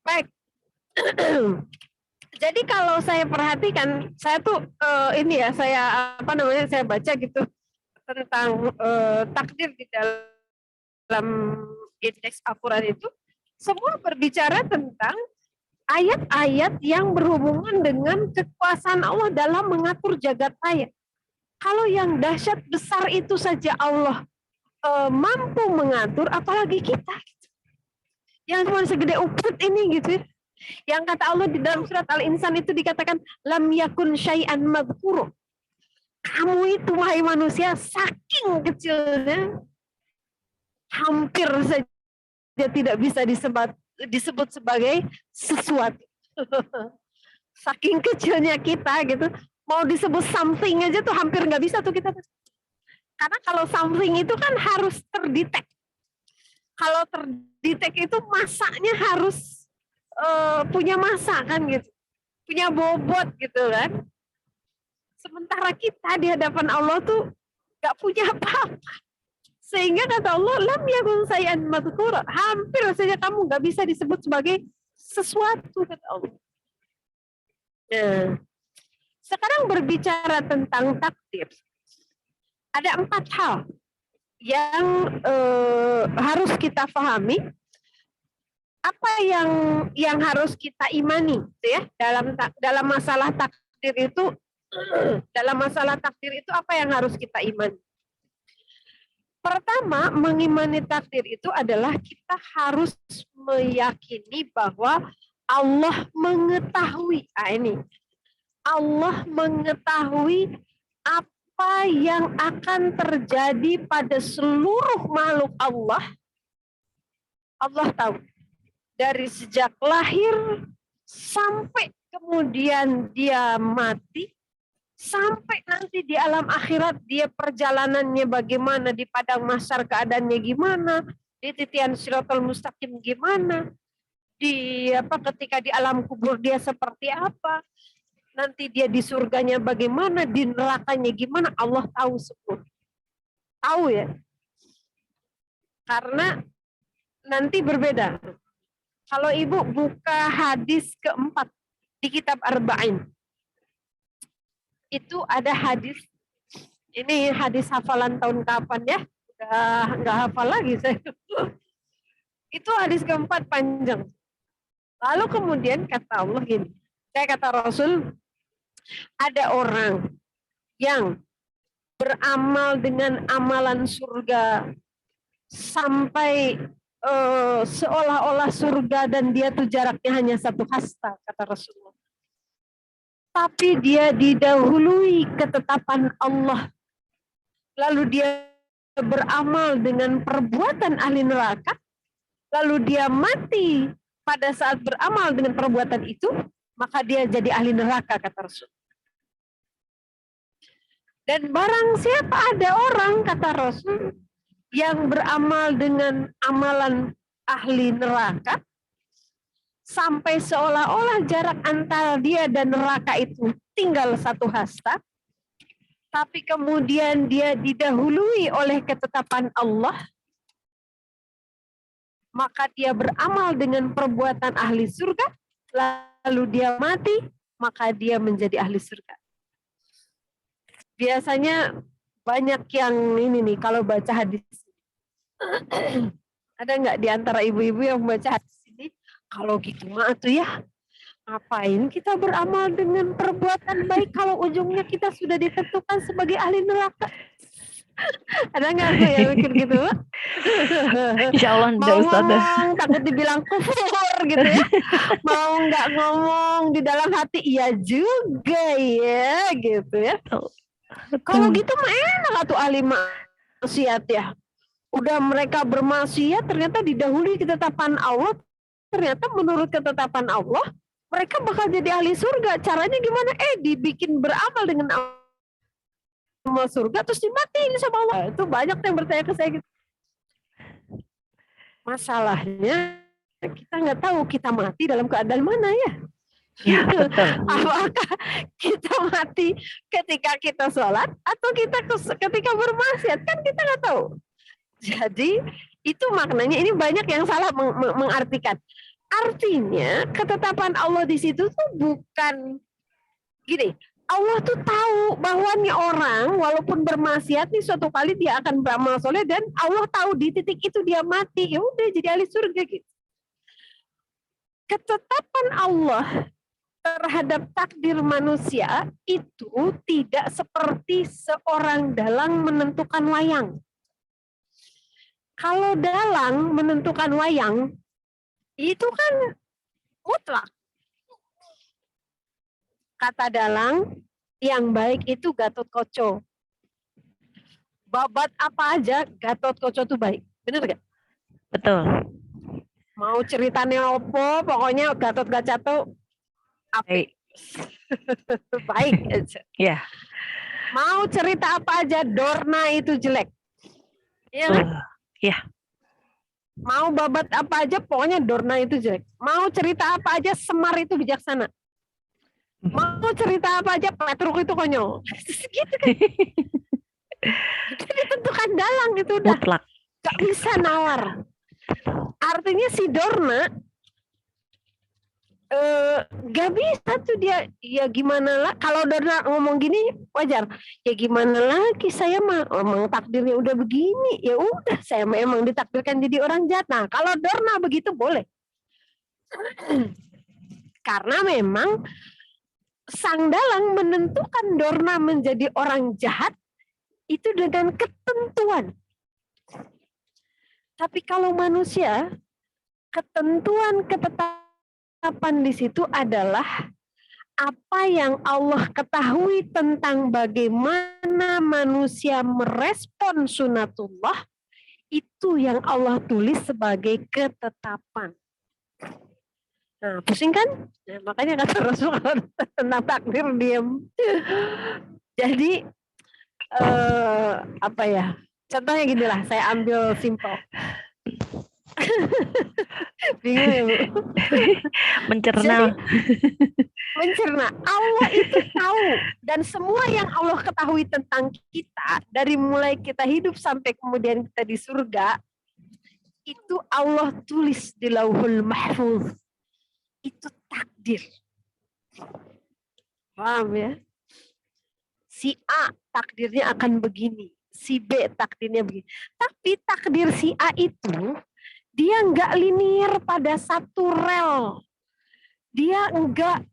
Baik. Jadi kalau saya perhatikan, saya tuh saya baca gitu tentang takdir di dalam indeks Al-Quran itu, semua berbicara tentang ayat-ayat yang berhubungan dengan kekuasaan Allah dalam mengatur jagat raya. Kalau yang dahsyat besar itu saja Allah mampu mengatur, apalagi kita gitu. Yang cuma segede upet ini gitu ya. Yang kata Allah di dalam surat Al-Insan itu dikatakan lam yakun syai'an madhkuru. Kamu itu wahai manusia saking kecilnya hampir saja tidak bisa disebut sebagai sesuatu. Saking kecilnya kita gitu, mau disebut something aja tuh hampir nggak bisa tuh kita. Karena kalau something itu kan harus terdetek. Kalau terdetek itu masanya harus punya masa kan gitu, punya bobot gitu kan. Sementara kita di hadapan Allah tuh nggak punya apa-apa. Sehingga kata Allah, lam yakun sayyan madhkura. Hampir saja kamu nggak bisa disebut sebagai sesuatu, kata Allah. Nah, sekarang berbicara tentang takdir. Ada 4 hal yang harus kita pahami. Apa yang harus kita imani, gitu ya, dalam masalah takdir itu. Dalam masalah takdir itu apa yang harus kita imani? Pertama, mengimani takdir itu adalah kita harus meyakini bahwa Allah mengetahui. Ini Allah mengetahui apa yang akan terjadi pada seluruh makhluk Allah. Allah tahu. Dari sejak lahir sampai kemudian dia mati, sampai nanti di alam akhirat dia perjalanannya bagaimana, di padang mahsyar keadaannya gimana, di titian Shiratal Mustaqim gimana, ketika di alam kubur dia seperti apa, nanti dia di surganya bagaimana, di nerakanya gimana, Allah tahu semua. Tahu ya. Karena nanti berbeda. Kalau ibu buka hadis keempat di kitab Arba'in, itu ada hadis, ini hadis hafalan tahun kapan ya, udah nggak hafal lagi saya. Itu hadis keempat panjang. Lalu kemudian kata Allah gini, kata Rasul, ada orang yang beramal dengan amalan surga sampai seolah-olah surga dan dia tuh jaraknya hanya 1 hasta, kata Rasulullah. Tapi dia didahului ketetapan Allah. Lalu dia beramal dengan perbuatan ahli neraka. Lalu dia mati pada saat beramal dengan perbuatan itu, maka dia jadi ahli neraka, kata Rasul. Dan barang siapa ada orang, kata Rasul, yang beramal dengan amalan ahli neraka, sampai seolah-olah jarak antara dia dan neraka itu tinggal 1 hasta, tapi kemudian dia didahului oleh ketetapan Allah, maka dia beramal dengan perbuatan ahli surga, lalu dia mati, maka dia menjadi ahli surga. Biasanya banyak yang ini nih, kalau baca hadis. Ada nggak di antara ibu-ibu yang membaca hadis ini? Kalau gitu mah tuh ya, ngapain kita beramal dengan perbuatan baik kalau ujungnya kita sudah ditentukan sebagai ahli neraka? Ada nggak tuh yang mikir gitu? Insya Allah Mau enggak, Ustaz. ngomong takut dibilang kufur gitu ya. Mau nggak ngomong di dalam hati, iya juga ya gitu ya. Kalau gitu mah enak tuh ahli maksiat ya. Udah mereka bermaksiat ternyata didahului ketetapan Allah. Ternyata menurut ketetapan Allah mereka bakal jadi ahli surga. Caranya gimana? Dibikin beramal dengan amal surga terus dimatiin sama Allah. Itu banyak yang bertanya ke saya gitu. Masalahnya kita nggak tahu kita mati dalam keadaan mana ya. Ya, betul. Apakah kita mati ketika kita sholat atau kita ketika bermaksiat, kan kita nggak tahu. Jadi itu maknanya, ini banyak yang salah mengartikan. Artinya ketetapan Allah di situ tuh bukan gini. Allah tuh tahu bahwa nih orang walaupun bermaksiat nih suatu kali dia akan beramal soleh, dan Allah tahu di titik itu dia mati, ya udah jadi ahli surga gitu. Ketetapan Allah terhadap takdir manusia itu tidak seperti seorang dalang menentukan wayang. Kalau dalang menentukan wayang, itu kan mutlak. Kata dalang, yang baik itu Gatot Koco. Babat apa aja, Gatot Koco itu baik. Benar gak? Betul. Mau ceritanya opo, pokoknya Gatot Kaca tuh apik. Baik aja. Ya. Mau cerita apa aja, Dorna itu jelek. Iya kan? Ya. Mau babat apa aja, pokoknya Dorna itu jelek. Mau cerita apa aja, Semar itu bijaksana. Mau cerita apa aja, Petruk itu konyol. Gitu kan. Itu ditentukan dalang, itu udah Mutlak. gak bisa nawar. Artinya si Dorna gak bisa tuh dia, ya gimana lah, kalau Dorna ngomong gini wajar, ya gimana lagi, saya mah emang takdirnya udah begini, ya udah saya memang ditakdirkan jadi orang jahat. Nah kalau Dorna begitu boleh, karena memang sang dalang menentukan Dorna menjadi orang jahat itu dengan ketentuan. Tapi kalau manusia, ketentuan ketetapan di situ adalah apa yang Allah ketahui tentang bagaimana manusia merespon sunatullah, itu yang Allah tulis sebagai ketetapan. Nah, pusing kan? Nah, makanya kata Rasul tentang takdir diam. Jadi apa ya? Contohnya gini lah, saya ambil simpel. Bingung ya, Bu? Mencerna. Jadi, mencerna. Allah itu tahu, dan semua yang Allah ketahui tentang kita, dari mulai kita hidup sampai kemudian kita di surga, itu Allah tulis di Lauhul Mahfuz. Itu takdir. Paham ya? Si A takdirnya akan begini, si B takdirnya begini. Tapi takdir si A itu dia nggak linear pada satu rel. Dia nggak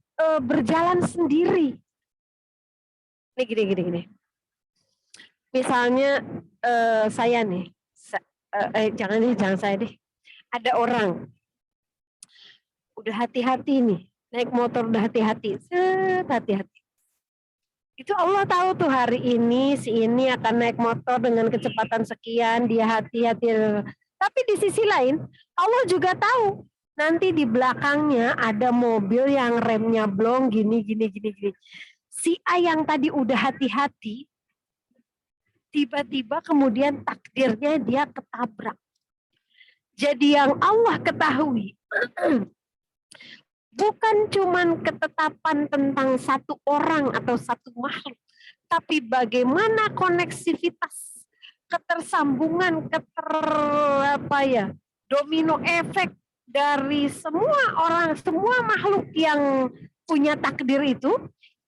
berjalan sendiri. Nih gini. Misalnya saya nih, jangan saya deh. Ada orang udah hati-hati nih, naik motor udah hati-hati, hati-hati. Itu Allah tahu tuh hari ini si ini akan naik motor dengan kecepatan sekian, dia hati-hati. Tapi di sisi lain, Allah juga tahu nanti di belakangnya ada mobil yang remnya blong gini. Si A yang tadi udah hati-hati, tiba-tiba kemudian takdirnya dia ketabrak. Jadi yang Allah ketahui bukan cuman ketetapan tentang satu orang atau satu makhluk, tapi bagaimana koneksivitas, ketersambungan, domino efek dari semua orang, semua makhluk yang punya takdir itu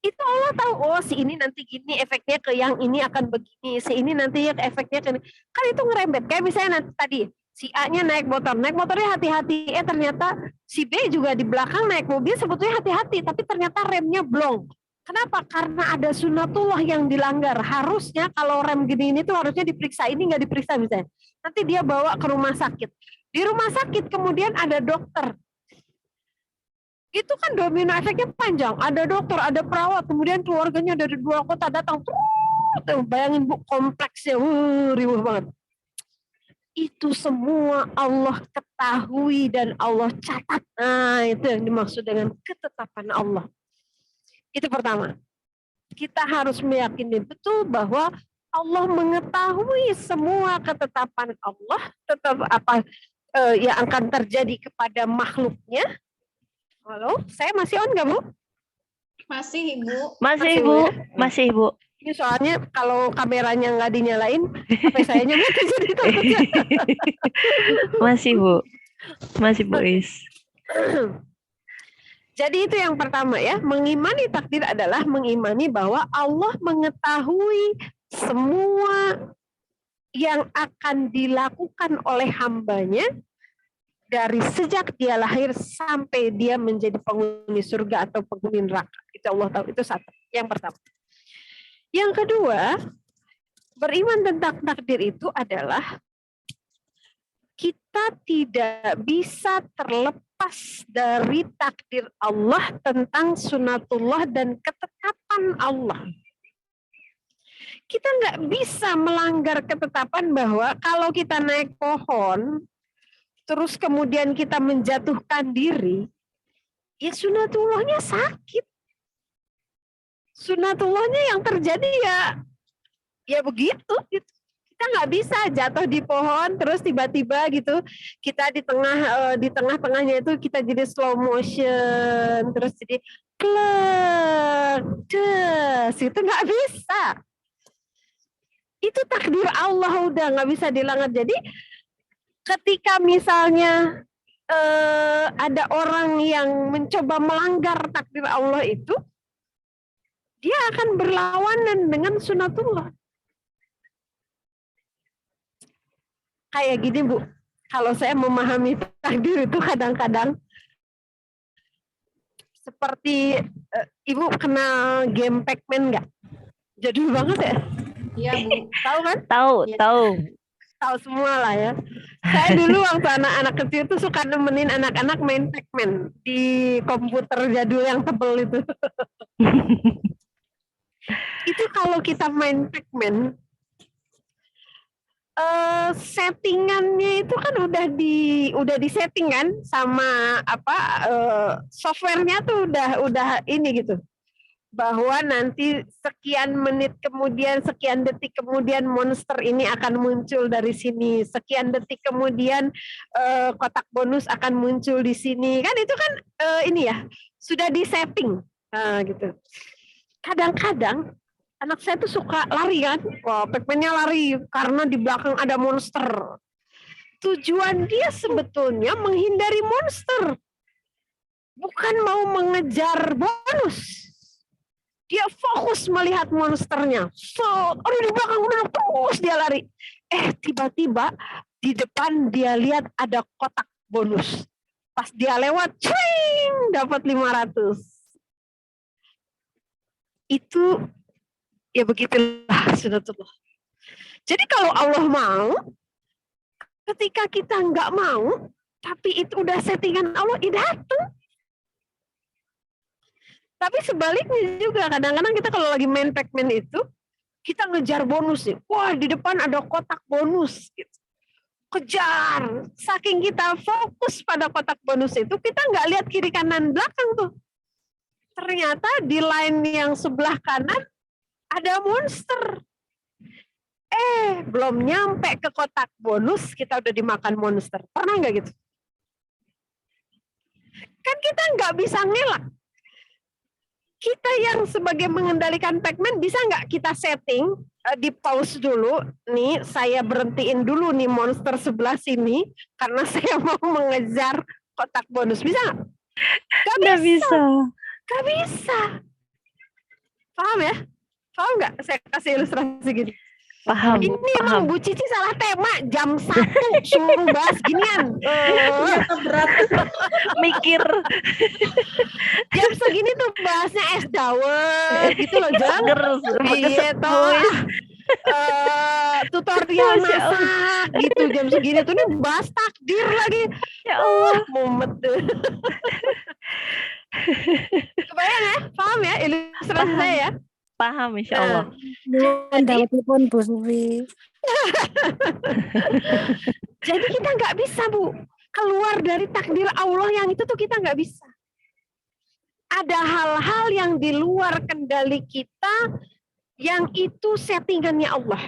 Allah tahu, oh si ini nanti gini efeknya ke yang ini akan begini, si ini nanti efeknya ke ini. Kan itu ngerembet, kayak misalnya nanti tadi si A-nya naik motornya hati-hati, ternyata si B juga di belakang naik mobil sebetulnya hati-hati, tapi ternyata remnya blong. Kenapa? Karena ada sunatullah yang dilanggar. Harusnya kalau rem gini ini tuh harusnya diperiksa, ini nggak diperiksa misalnya. Nanti dia bawa ke rumah sakit. Di rumah sakit kemudian ada dokter. Itu kan domino efeknya panjang. Ada dokter, ada perawat, kemudian keluarganya dari 2 kota datang. Bayangin Bu, kompleksnya, riuh banget. Itu semua Allah ketahui dan Allah catat. Nah, itu yang dimaksud dengan ketetapan Allah. Itu pertama. Kita harus meyakini betul bahwa Allah mengetahui semua ketetapan Allah, tetap apa yang akan terjadi kepada makhluknya. Halo, saya masih on nggak Bu? Masih, Ibu. Masih, Bu. Ini soalnya kalau kameranya nggak dinyalain, HP saya nyampe jadi takutnya. Masih, Bu Is. Jadi itu yang pertama ya, mengimani takdir adalah mengimani bahwa Allah mengetahui semua yang akan dilakukan oleh hambanya dari sejak dia lahir sampai dia menjadi penghuni surga atau penghuni neraka. Itu Allah tahu, itu satu. Yang pertama. Yang kedua, beriman tentang takdir itu adalah kita tidak bisa terlepas dari takdir Allah tentang sunatullah dan ketetapan Allah. Kita nggak bisa melanggar ketetapan bahwa kalau kita naik pohon, terus kemudian kita menjatuhkan diri, ya sunatullahnya sakit. Sunatullahnya yang terjadi ya begitu gitu. Kita nggak bisa jatuh di pohon terus tiba-tiba gitu kita di tengah-tengahnya itu kita jadi slow motion terus jadi plek des itu nggak bisa. Itu takdir Allah udah nggak bisa dilanggar. Jadi ketika misalnya ada orang yang mencoba melanggar takdir Allah itu, dia akan berlawanan dengan sunatullah. Kayak gini Bu, kalau saya memahami takdir itu kadang-kadang seperti Ibu kenal game Pac-Man nggak? Jadul banget ya? Iya Bu. Tahu kan? Tahu, Iya. tahu. Tahu semua lah ya. Saya dulu waktu anak-anak kecil tuh suka nemenin anak-anak main Pac-Man di komputer jadul yang tebel itu. Itu kalau kita main Pac-Man, settingannya itu kan udah disetting kan sama softwarenya tuh udah ini gitu, bahwa nanti sekian menit kemudian sekian detik kemudian monster ini akan muncul dari sini, sekian detik kemudian kotak bonus akan muncul di sini kan, itu kan ini ya sudah disetting gitu. Kadang-kadang anak saya tuh suka lari kan, wah Pac-Man-nya lari karena di belakang ada monster. Tujuan dia sebetulnya menghindari monster, bukan mau mengejar bonus. Dia fokus melihat monsternya. Aduh di belakang udah terus dia lari. Tiba-tiba di depan dia lihat ada kotak bonus. Pas dia lewat, cing, dapat 500. Itu ya begitulah sunatullah. Jadi kalau Allah mau, ketika kita nggak mau, tapi itu udah settingan Allah, datang. Tapi sebaliknya juga kadang-kadang kita kalau lagi main Pac-Man itu, kita ngejar bonus nih. Wah di depan ada kotak bonus. Gitu. Kejar. Saking kita fokus pada kotak bonus itu, kita nggak lihat kiri kanan belakang tuh. Ternyata di line yang sebelah kanan ada monster. Belum nyampe ke kotak bonus, kita udah dimakan monster. Pernah nggak gitu? Kan kita nggak bisa ngelak. Kita yang sebagai mengendalikan Pac-Man bisa nggak kita setting, di pause dulu, nih saya berhentiin dulu nih monster sebelah sini, karena saya mau mengejar kotak bonus. Bisa nggak? Nggak bisa. Nggak bisa. Paham ya? Paham nggak? Saya kasih ilustrasi gini. Paham. Ini emang Bu Cici salah tema, jam 1 suruh bahas ginian. Berat. Mikir. Jam segini tuh bahasnya es dawet gitu loh, Jang. Iya toh. Tutorial Masya Allah. masak gitu jam segini tuh, nih bahas takdir lagi. Ya Allah. Mumet tuh. Kebayang ya? Paham ya ilustrasi Paham. saya ya? Paham insya Allah. Jadi- telepon Bu Sufi. Jadi kita nggak bisa Bu keluar dari takdir Allah yang itu tuh kita nggak bisa. Ada hal-hal yang di luar kendali kita yang itu settingannya Allah.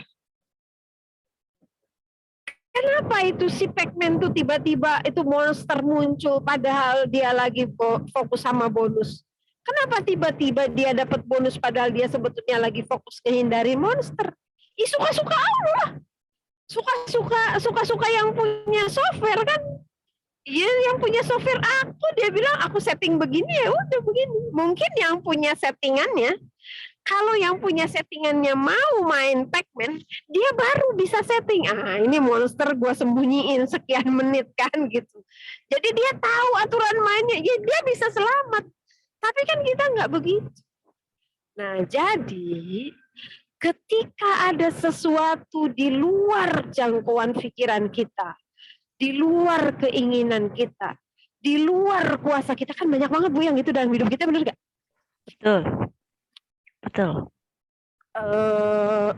Kenapa itu si Pac-Man tuh tiba-tiba itu monster muncul padahal dia lagi fokus sama bonus? Kenapa tiba-tiba dia dapat bonus padahal dia sebetulnya lagi fokus menghindari monster? Suka-suka Allah. Suka-suka yang punya software kan. Iya, yang punya software aku, dia bilang aku setting begini ya udah begini. Mungkin yang punya settingannya, kalau yang punya settingannya mau main Pac-Man, dia baru bisa setting. Ini monster gua sembunyiin sekian menit kan gitu. Jadi dia tahu aturan mainnya, ya dia bisa selamat. Tapi kan kita nggak begitu. Nah, jadi ketika ada sesuatu di luar jangkauan pikiran kita, di luar keinginan kita, di luar kuasa kita, kan banyak banget Bu yang itu dalam hidup kita, benar nggak? Betul. Betul.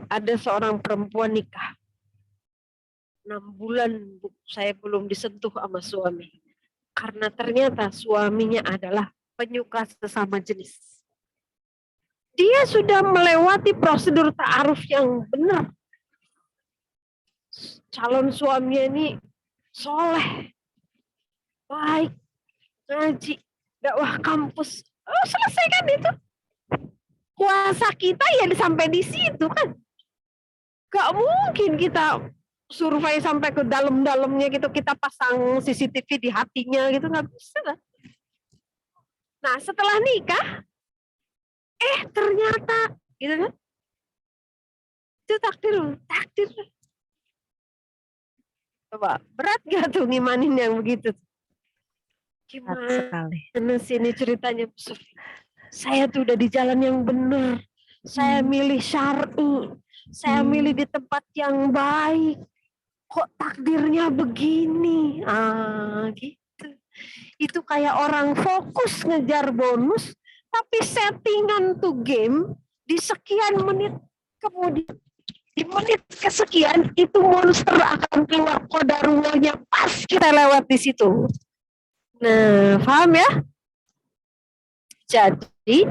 Ada seorang perempuan nikah. 6 bulan saya belum disentuh sama suami. Karena ternyata suaminya adalah penyuka sesama jenis. Dia sudah melewati prosedur ta'aruf yang benar. Calon suaminya ini soleh, baik, ngaji, dakwah kampus. Oh, selesai kan itu. Kuasa kita ya sampai di situ kan. Gak mungkin kita survei sampai ke dalam-dalamnya gitu, kita pasang CCTV di hatinya gitu, nggak bisa kan. Nah setelah nikah, ternyata gitu kan, itu takdir. Coba berat gak tuh ngimanin yang begitu? Berat sekali. Gimana sih ini ceritanya, Bu Sufi? Saya tuh udah di jalan yang benar, saya milih syar'i, saya milih di tempat yang baik. Kok takdirnya begini? Gitu. Itu kayak orang fokus ngejar bonus, tapi settingan tuh game di sekian menit kemudian, di menit kesekian itu monster akan keluar qadarullah pas kita lewat di situ. Nah, paham ya? Jadi,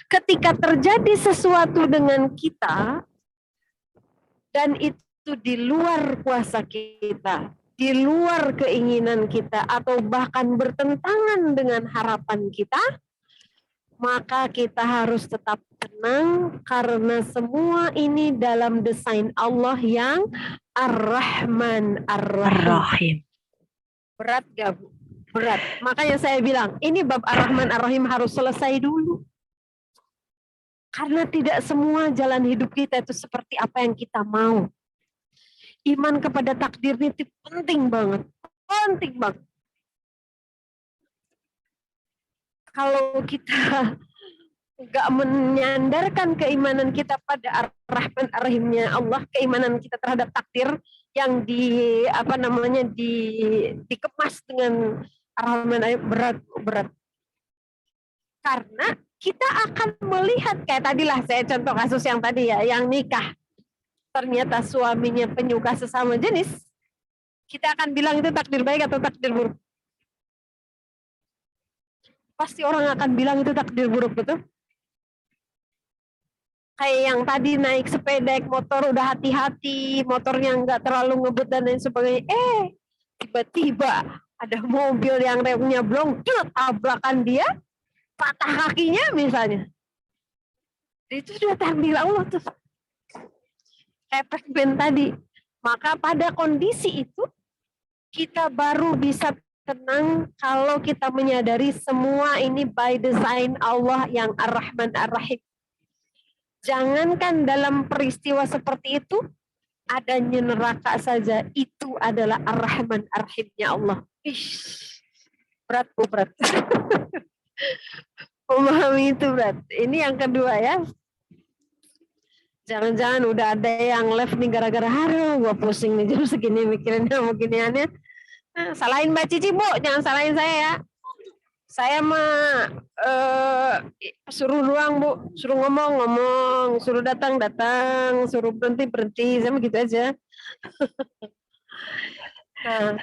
ketika terjadi sesuatu dengan kita dan itu di luar kuasa kita, di luar keinginan kita, atau bahkan bertentangan dengan harapan kita, maka kita harus tetap tenang karena semua ini dalam desain Allah yang Ar-Rahman Ar-Rahim. Ar-Rahim. Berat gak, Bu? Berat. Makanya saya bilang, ini bab Ar-Rahman Ar-Rahim harus selesai dulu. Karena tidak semua jalan hidup kita itu seperti apa yang kita mau. Iman kepada takdir itu penting banget. Penting banget. Kalau kita nggak menyandarkan keimanan kita pada Ar-Rahman Ar-Rahimnya Allah, keimanan kita terhadap takdir yang dikemas dengan Ar-Rahman Ar-Rahim, berat. Karena kita akan melihat kayak tadilah saya contoh kasus yang tadi ya, yang nikah. Ternyata suaminya penyuka sesama jenis, kita akan bilang itu takdir baik atau takdir buruk? Pasti orang akan bilang itu takdir buruk, betul? Kayak yang tadi naik sepeda, naik motor udah hati-hati, motornya nggak terlalu ngebut dan lain sebagainya. Tiba-tiba ada mobil yang remnya blong, tabrakan dia, patah kakinya misalnya. Itu sudah takdir Allah tuh. Efek band tadi. Maka pada kondisi itu kita baru bisa tenang kalau kita menyadari semua ini by design Allah yang Ar-Rahman Ar-Rahim. Jangankan dalam peristiwa seperti itu, adanya neraka saja itu adalah Ar-Rahman Ar-Rahimnya Allah. Berat, Bu, berat. Memahami itu berat. Ini yang kedua ya. Jangan-jangan udah ada yang live nih gara-gara gua pusing nih jam segini mikirinnya beginiannya. Nah, salahin Mbak Cici, Bu, jangan salahin saya ya. Saya mah suruh doang, Bu, suruh ngomong, suruh datang, suruh berhenti, sama gitu aja. Nah,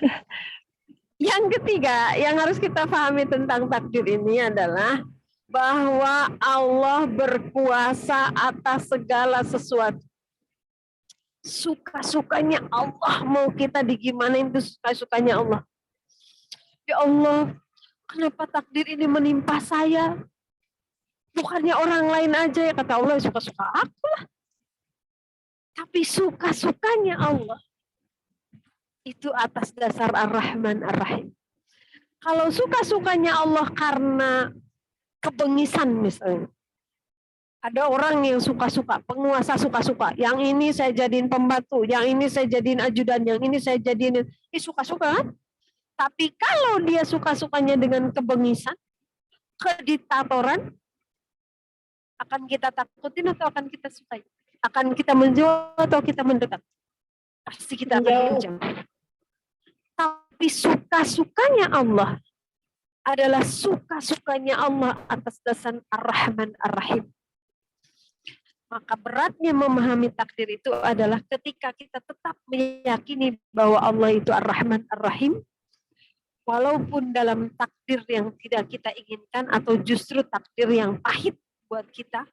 yang ketiga yang harus kita pahami tentang takdir ini adalah bahwa Allah berkuasa atas segala sesuatu. Suka-sukanya Allah, mau kita digimanain itu suka-sukanya Allah. Ya Allah, kenapa takdir ini menimpa saya? Bukannya orang lain aja ya, kata Allah, suka-suka aku lah. Tapi suka-sukanya Allah itu atas dasar Ar-Rahman Ar-Rahim. Kalau suka-sukanya Allah karena kebengisan misalnya. Ada orang yang suka-suka, penguasa suka-suka. Yang ini saya jadiin pembantu, yang ini saya jadiin ajudan, yang ini saya jadiin, suka-suka kan? Tapi kalau dia suka-sukanya dengan kebengisan, kediktatoran, akan kita takutin atau akan kita sukai? Akan kita menjauh atau kita mendekat? Pasti kita akan menjauh. Tapi suka-sukanya Allah adalah suka-sukanya Allah atas dasar Ar-Rahman Ar-Rahim. Maka beratnya memahami takdir itu adalah ketika kita tetap meyakini bahwa Allah itu Ar-Rahman Ar-Rahim, walaupun dalam takdir yang tidak kita inginkan atau justru takdir yang pahit buat kita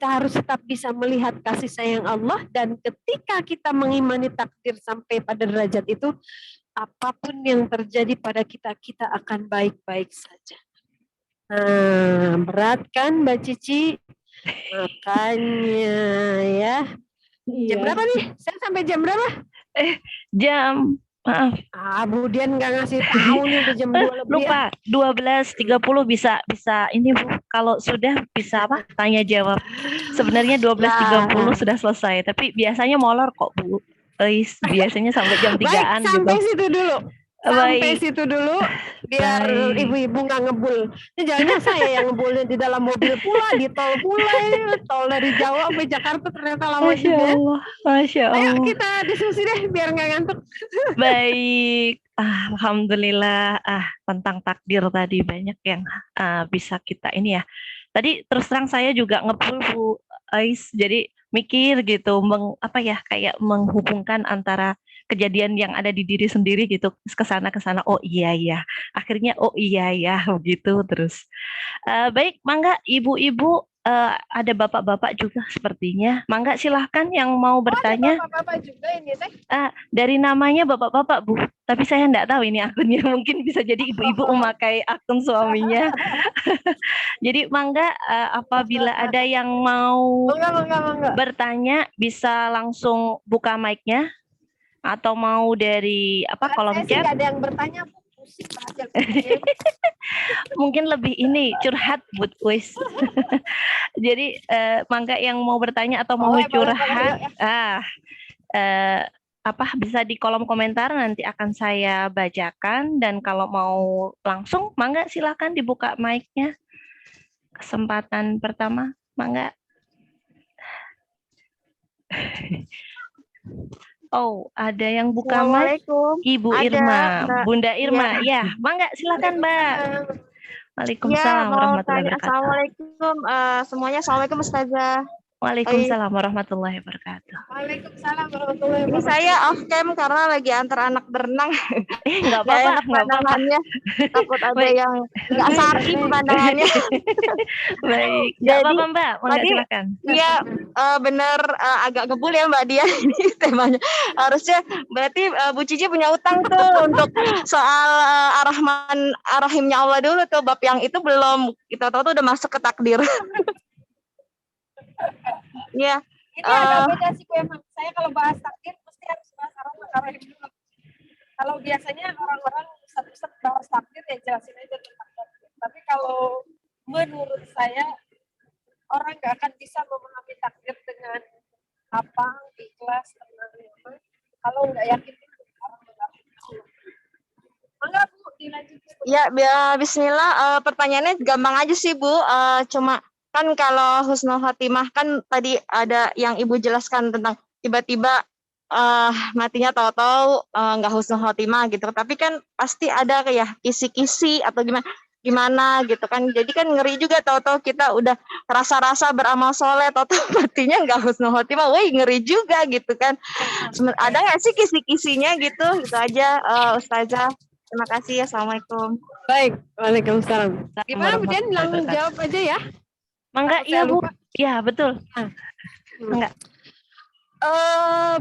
harus tetap bisa melihat kasih sayang Allah, dan ketika kita mengimani takdir sampai pada derajat itu, apapun yang terjadi pada kita, kita akan baik-baik saja. Nah, berat kan Mbak Cici? Makanya ya. Jam berapa nih? Saya sampai jam berapa? Jam maaf Bu Dian nggak ngasih tahu nih udah jam 2 lebih ya. lupa 12.30 bisa ini Bu. Kalau sudah bisa apa? Tanya jawab. Sebenarnya 12.30 sudah selesai, tapi biasanya molor kok Bu. Biasanya sampai jam 3-an Baik, sampai gitu. situ dulu. Sampai Baik. situ dulu biar Baik. ibu-ibu nggak ngebul. Ini jangan saya yang ngebulnya di dalam mobil pula, di tol pula ini. Tol dari Jawa sampai Jakarta ternyata lama Masya juga. Allah, Masya Ayo Allah. kita diskusi deh biar nggak ngantuk. Baik, alhamdulillah. Tentang takdir tadi banyak yang bisa kita ini ya. Tadi terus terang saya juga ngepul Bu Ais, jadi mikir gitu, kayak menghubungkan antara kejadian yang ada di diri sendiri gitu, ke sana. Oh iya ya, akhirnya oh iya ya, begitu terus. Baik, mangga ibu-ibu, ada bapak-bapak juga sepertinya. Mangga silahkan yang mau bertanya. Bapak-bapak juga ini teh. Dari namanya bapak-bapak Bu, tapi saya enggak tahu ini akunnya. Mungkin bisa jadi ibu-ibu memakai akun suaminya. Jadi mangga, apabila ada yang mau Enggak. bertanya bisa langsung buka mic-nya, atau mau dari kolom Saya sih chat. nggak ada yang bertanya, Bu. Pusing banget. Mungkin lebih ini curhat Bu Kuis. Jadi mangga yang mau bertanya atau mau curhat, bisa di kolom komentar, nanti akan saya bacakan, dan kalau mau langsung mangga silakan dibuka mic-nya. Kesempatan pertama, mangga. Oh, ada yang buka mic. Ibu Irma, Bunda Irma. Ya, mangga silakan Mbak. Waalaikumsalam warahmatullahi wabarakatuh. Assalamualaikum semuanya. Assalamualaikum Ustazah. Waalaikumsalam warahmatullahi wabarakatuh. Waalaikumsalam warahmatullahi Ini wabarakatuh. saya off cam karena lagi antar anak berenang. Nggak apa-apa. Pandangannya. Takut ada yang nggak sari pandangannya. Baik, nggak apa-apa Mbak. Mangga silakan. Iya, bener, agak ngebul ya Mbak Dia ini temanya. Harusnya berarti Bu Cici punya utang tuh untuk soal Ar-Rahman Ar-Rahimnya Allah dulu tuh, bab yang itu belum kita tahu tuh udah masuk ke takdir. Iya. Ini agak beda sih Bu emang. Saya kalau bahas takdir mesti harus bahas Ar-Rahim dulu. Kalau biasanya orang-orang satu-satu bahas takdir ya jelasin aja tentang takdir. Tapi kalau menurut saya orang nggak akan bisa memahami takdir dengan lapang, ikhlas, tenang, nyaman. Kalau nggak yakin itu orang nggak akan. Mangga Bu, dilanjutkan. Ya, Bismillah. Pertanyaannya gampang aja sih Bu. Cuma kan kalau husnul khotimah kan tadi ada yang Ibu jelaskan tentang tiba-tiba matinya tahu-tahu nggak husnul khotimah gitu. Tapi kan pasti ada kayak kisi-kisi atau gimana gitu kan. Jadi kan ngeri juga tahu-tahu kita udah rasa-rasa beramal soleh, tahu-tahu matinya nggak husnul khotimah. Wih, ngeri juga gitu kan. Ada nggak sih kisi-kisinya gitu? Gitu aja Ustazah. Terima kasih. Assalamualaikum. Baik, waalaikumsalam. Gimana Bu Dian, langsung jawab aja ya. Mangga, iya Bu. Ya, betul. Mangga.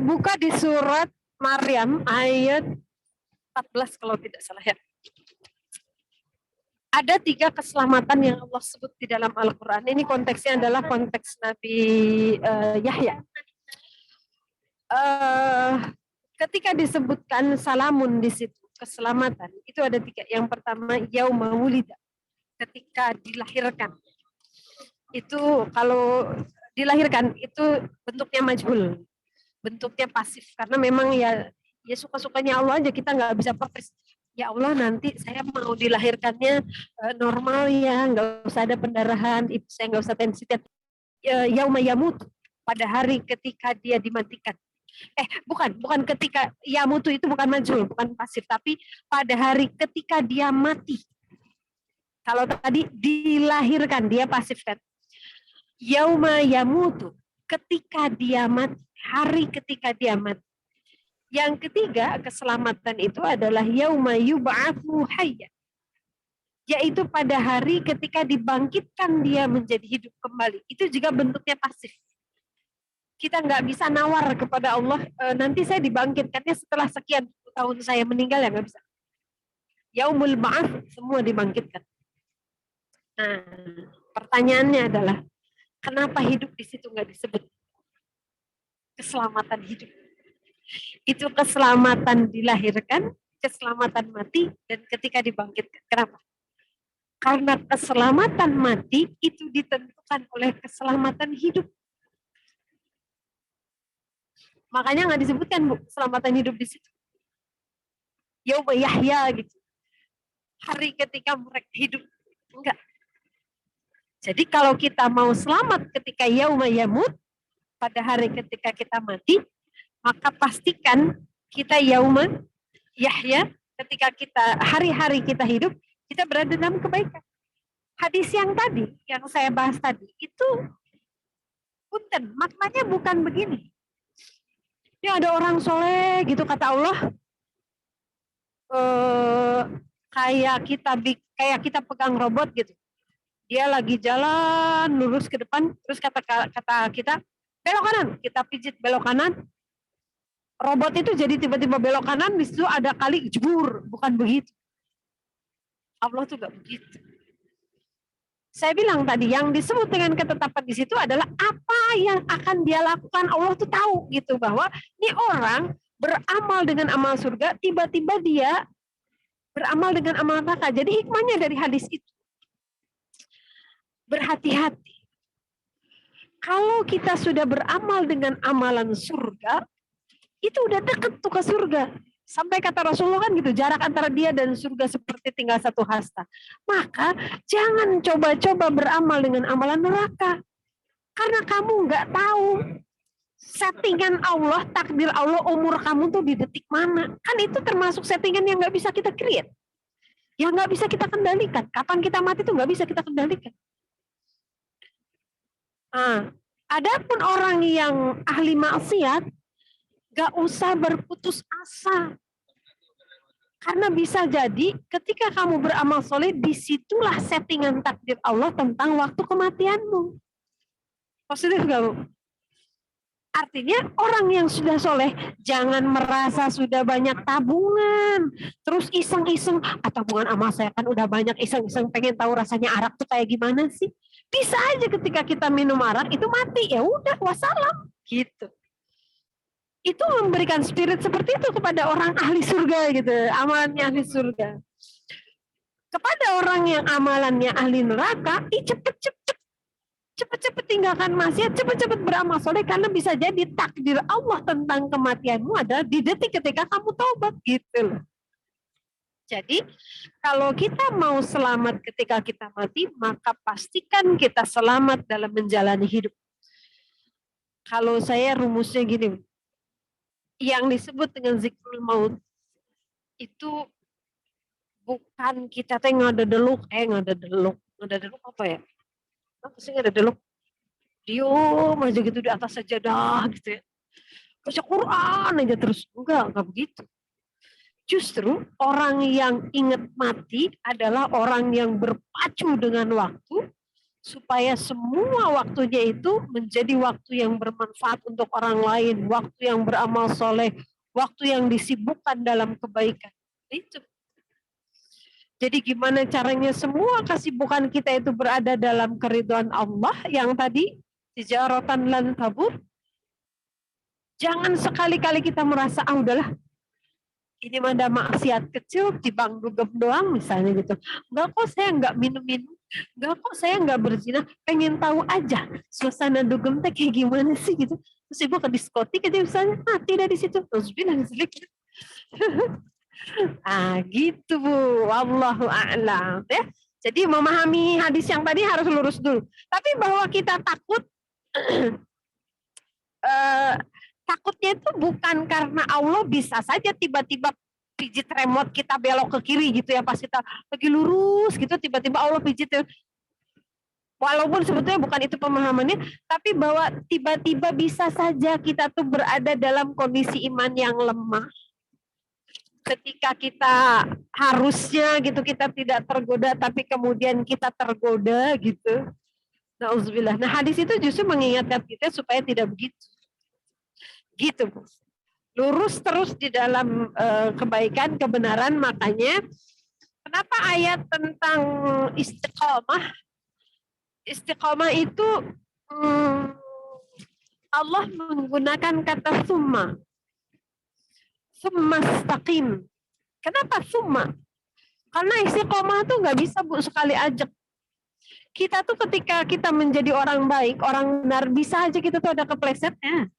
Buka di surat Maryam ayat 14 kalau tidak salah ya. Ada 3 keselamatan yang Allah sebut di dalam Al-Quran. Ini konteksnya adalah konteks Nabi Yahya. Ketika disebutkan salamun di situ, keselamatan, itu ada 3. Yang pertama, yauma wulida, ketika dilahirkan. Itu kalau dilahirkan itu bentuknya majhul, bentuknya pasif, karena memang ya suka-sukanya Allah aja, kita nggak bisa protes. Ya Allah, nanti saya mau dilahirkannya normal ya, nggak usah ada pendarahan, ibu saya nggak usah tensitas. Yauma yamut, pada hari ketika dia dimatikan. Bukan ketika yamutu, itu bukan majhul, bukan pasif, tapi pada hari ketika dia mati. Kalau tadi dilahirkan, dia pasif kan. Yauma yamutu, ketika dia mati, hari ketika dia mati. Yang ketiga, keselamatan itu adalah yauma yub'atsu hayya, yaitu pada hari ketika dibangkitkan dia menjadi hidup kembali. Itu juga bentuknya pasif. Kita nggak bisa nawar kepada Allah, nanti saya dibangkitkannya setelah sekian tahun saya meninggal, ya nggak bisa. Yaumul ba'ats, semua dibangkitkan. Nah, pertanyaannya adalah, kenapa hidup di situ nggak disebut keselamatan hidup? Itu keselamatan dilahirkan, keselamatan mati, dan ketika dibangkitkan. Kenapa? Karena keselamatan mati itu ditentukan oleh keselamatan hidup. Makanya nggak disebutkan, Bu, keselamatan hidup di situ. Yauma yahya gitu. Hari ketika mereka hidup. Enggak. Jadi kalau kita mau selamat ketika yauma yamut, pada hari ketika kita mati, maka pastikan kita yauma yahya, ketika kita hari-hari kita hidup, kita berada dalam kebaikan. Hadis yang tadi, yang saya bahas tadi, itu punten, maknanya bukan begini. Ini ada orang soleh gitu kata Allah, kayak kita pegang robot gitu. Dia lagi jalan lurus ke depan, terus kata kita belok kanan, kita pijit belok kanan. Robot itu jadi tiba-tiba belok kanan, di situ ada kali jebur, bukan begitu. Allah tuh gak begitu. Saya bilang tadi, yang disebut dengan ketetapan di situ adalah apa yang akan dia lakukan. Allah tuh tahu gitu, bahwa ini orang beramal dengan amal surga, tiba-tiba dia beramal dengan amal neraka. Jadi hikmahnya dari hadis itu, berhati-hati. Kalau kita sudah beramal dengan amalan surga, itu udah deket tuh ke surga. Sampai kata Rasulullah kan gitu, jarak antara dia dan surga seperti tinggal satu hasta. Maka jangan coba-coba beramal dengan amalan neraka. Karena kamu nggak tahu settingan Allah, takdir Allah, umur kamu tuh di detik mana. Kan itu termasuk settingan yang nggak bisa kita create. Yang nggak bisa kita kendalikan. Kapan kita mati tuh nggak bisa kita kendalikan. Adapun orang yang ahli maksiat, gak usah berputus asa. Karena bisa jadi ketika kamu beramal soleh, disitulah settingan takdir Allah tentang waktu kematianmu. Positif gak, Bu? Artinya orang yang sudah soleh, jangan merasa sudah banyak tabungan. Terus iseng-iseng, tabungan amal saya kan udah banyak, iseng-iseng pengen tahu rasanya arak tuh kayak gimana sih. Bisa aja ketika kita minum arak, itu mati. Ya udah, wassalam. Gitu. Itu memberikan spirit seperti itu kepada orang ahli surga gitu, amalannya ahli surga. Kepada orang yang amalannya ahli neraka, cepet-cepet tinggalkan maksiat, cepet-cepet beramal soleh, karena bisa jadi takdir Allah tentang kematianmu adalah di detik ketika kamu taubat gitu loh. Jadi kalau kita mau selamat ketika kita mati, maka pastikan kita selamat dalam menjalani hidup. Kalau saya rumusnya gini, yang disebut dengan zikrul maut itu bukan kita teh ngadedeluk apa ya? Apa sih ngadedeluk? Diam aja gitu di atas sajadah gitu ya. Baca Quran aja terus. Enggak begitu. Justru orang yang ingat mati adalah orang yang berpacu dengan waktu, supaya semua waktunya itu menjadi waktu yang bermanfaat untuk orang lain, waktu yang beramal soleh, waktu yang disibukkan dalam kebaikan. Itu. Jadi gimana caranya semua kesibukan kita itu berada dalam keridhaan Allah yang tadi, tijaratan lan tabur. Jangan sekali-kali kita merasa, udahlah, ini mah ada maksiat kecil, tibang dugem doang misalnya gitu. Enggak kok, saya enggak minum-minum. Enggak kok, saya enggak berzina, pengen tahu aja suasana dugem teh kayak gimana sih gitu. Terus ibu ke diskotik aja misalnya, tidak di situ. Terus bilang sedikit. Gitu Bu, wallahu a'lam ya. Jadi memahami hadis yang tadi harus lurus dulu. Tapi bahwa kita takut, takutnya itu bukan karena Allah bisa saja tiba-tiba pijit remote kita belok ke kiri gitu ya, pas kita lagi lurus gitu tiba-tiba Allah pijit. Walaupun sebetulnya bukan itu pemahamannya, tapi bahwa tiba-tiba bisa saja kita tuh berada dalam kondisi iman yang lemah. Ketika kita harusnya gitu kita tidak tergoda, tapi kemudian kita tergoda gitu. Nauzubillah. Nah, hadis itu justru mengingatkan kita supaya tidak begitu. Gitu. Lurus terus di dalam kebaikan, kebenaran. Makanya kenapa ayat tentang istiqomah itu Allah menggunakan kata summa staqim. Kenapa summa? Karena istiqomah tuh nggak bisa Bu sekali ajak. Kita tuh ketika kita menjadi orang baik, orang benar, bisa aja kita tuh ada keplesetnya.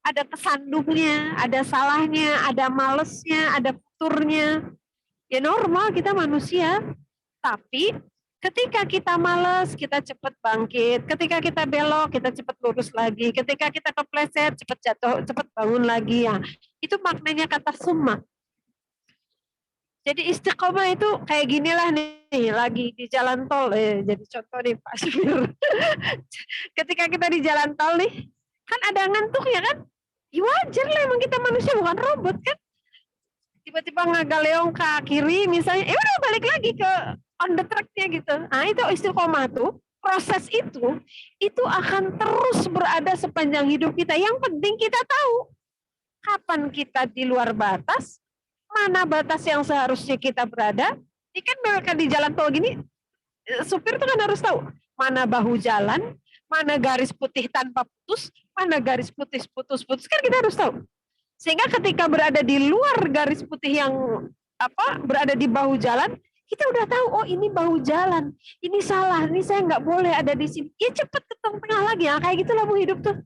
Ada kesandungnya, ada salahnya, ada malesnya, ada futurnya. Ya normal, kita manusia. Tapi ketika kita malas, kita cepat bangkit. Ketika kita belok, kita cepat lurus lagi. Ketika kita kepleset, cepat jatuh, cepat bangun lagi. Ya, itu maknanya kata summa. Jadi istiqomah itu kayak ginilah nih, lagi di jalan tol. Jadi contoh nih Pak Supir. Ketika kita di jalan tol nih, kan ada ngantuk ya kan? Ya wajar lah, emang kita manusia bukan robot kan? Tiba-tiba ngagaleong ke kiri misalnya, udah balik lagi ke on the track-nya gitu. Nah itu istiqomah tuh, proses itu akan terus berada sepanjang hidup kita. Yang penting kita tahu kapan kita di luar batas, mana batas yang seharusnya kita berada. Ini kan mereka di jalan tol gini, supir tuh kan harus tahu mana bahu jalan, mana garis putih tanpa putus, mana garis putih putus-putus, kan kita harus tahu. Sehingga ketika berada di luar garis putih yang berada di bahu jalan, kita udah tahu, oh ini bahu jalan, ini salah, ini saya nggak boleh ada di sini. Ya cepet ke tengah lagi, ya kayak gitulah Bu hidup tuh.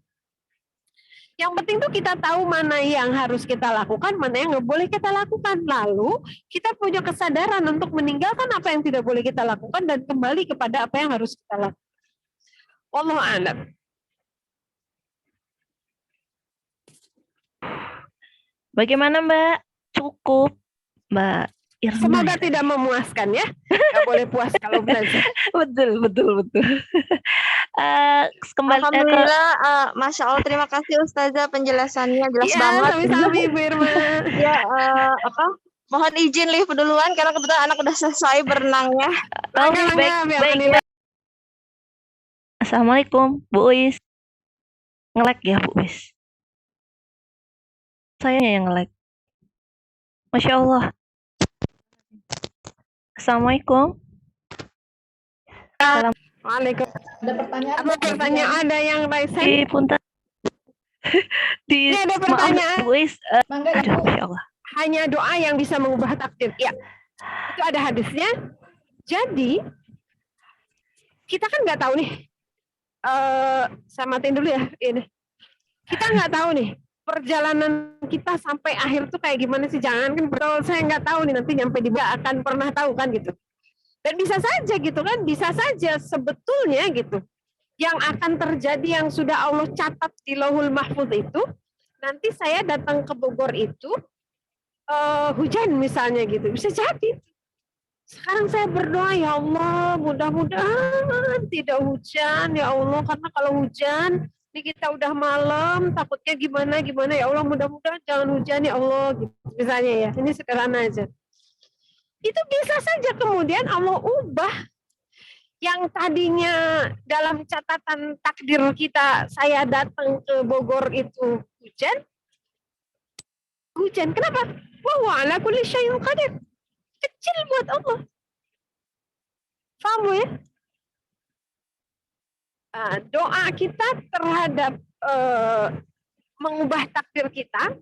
Yang penting tuh kita tahu mana yang harus kita lakukan, mana yang nggak boleh kita lakukan. Lalu kita punya kesadaran untuk meninggalkan apa yang tidak boleh kita lakukan dan kembali kepada apa yang harus kita lakukan. Wallahu a'lam. Bagaimana Mbak? Cukup Mbak Irma. Semoga tidak memuaskan ya. Nggak boleh puas kalau belajar. betul. Kembali Alhamdulillah, Masya Allah, terima kasih Ustazah penjelasannya jelas banget. Sami-sami Bu Irma. Ya, mohon izin live duluan karena kebetulan anak udah selesai berenangnya. Baik. Assalamualaikum Bu Uis. Nge-lag ya Bu Uis. Saya yang nge-lag. Masya Allah. Assalamualaikum. Waalaikumsalam. Ada pertanyaan? Apa pertanyaan ada yang raise hand? Di punten. Ini ada pertanyaan. Bu Uis. Mangga, Aduh, Ibu. Masya Allah. Hanya doa yang bisa mengubah takdir. Ya, itu ada hadisnya. Jadi kita kan nggak tahu nih. Saya matiin dulu ya ini. Kita nggak tahu nih perjalanan kita sampai akhir tuh kayak gimana sih. Jangan kan betul saya nggak tahu nih nanti nyampe di mana akan pernah tahu kan gitu. Dan bisa saja gitu kan, bisa saja sebetulnya gitu. Yang akan terjadi yang sudah Allah catat di Lauhul Mahfuz itu, nanti saya datang ke Bogor itu hujan misalnya gitu, bisa jadi. Sekarang saya berdoa, ya Allah mudah-mudahan tidak hujan ya Allah, karena kalau hujan ini kita udah malam takutnya gimana ya Allah, mudah-mudahan jangan hujan ya Allah gitu. Misalnya ya, ini sederhana aja. Itu bisa saja kemudian Allah ubah yang tadinya dalam catatan takdir kita saya datang ke Bogor itu hujan. Kenapa? Wa huwa ala kulli syai'in qadir. Kecil buat Allah. Paham ya? Doa kita terhadap mengubah takdir kita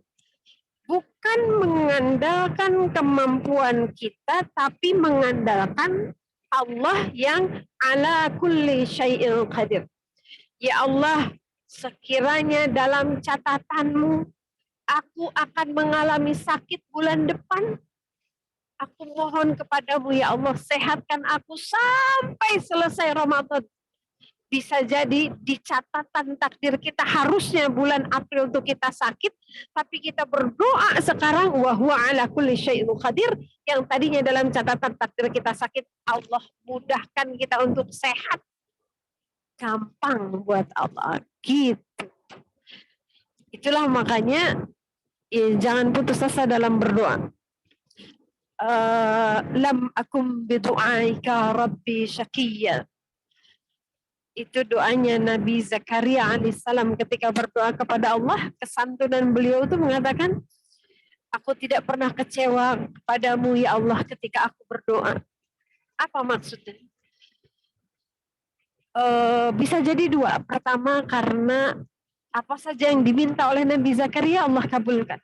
bukan mengandalkan kemampuan kita, tapi mengandalkan Allah yang ala kulli syai'in qadir. Ya Allah, sekiranya dalam catatanmu aku akan mengalami sakit bulan depan, aku mohon kepadamu ya Allah, sehatkan aku sampai selesai Ramadan. Bisa jadi di catatan takdir kita harusnya bulan April untuk kita sakit, tapi kita berdoa sekarang wa huwa ala kulli syai'in qadir, yang tadinya dalam catatan takdir kita sakit, Allah mudahkan kita untuk sehat gampang buat Allah. Gitu. Itulah makanya jangan putus asa dalam berdoa. Lam akum bidu'aika rabbi syaqiyya. Itu doanya Nabi Zakaria alaihissalam ketika berdoa kepada Allah. Kesantunan beliau itu mengatakan, aku tidak pernah kecewa kepadamu ya Allah ketika aku berdoa. Apa maksudnya? Bisa jadi dua. Pertama, karena apa saja yang diminta oleh Nabi Zakaria Allah kabulkan.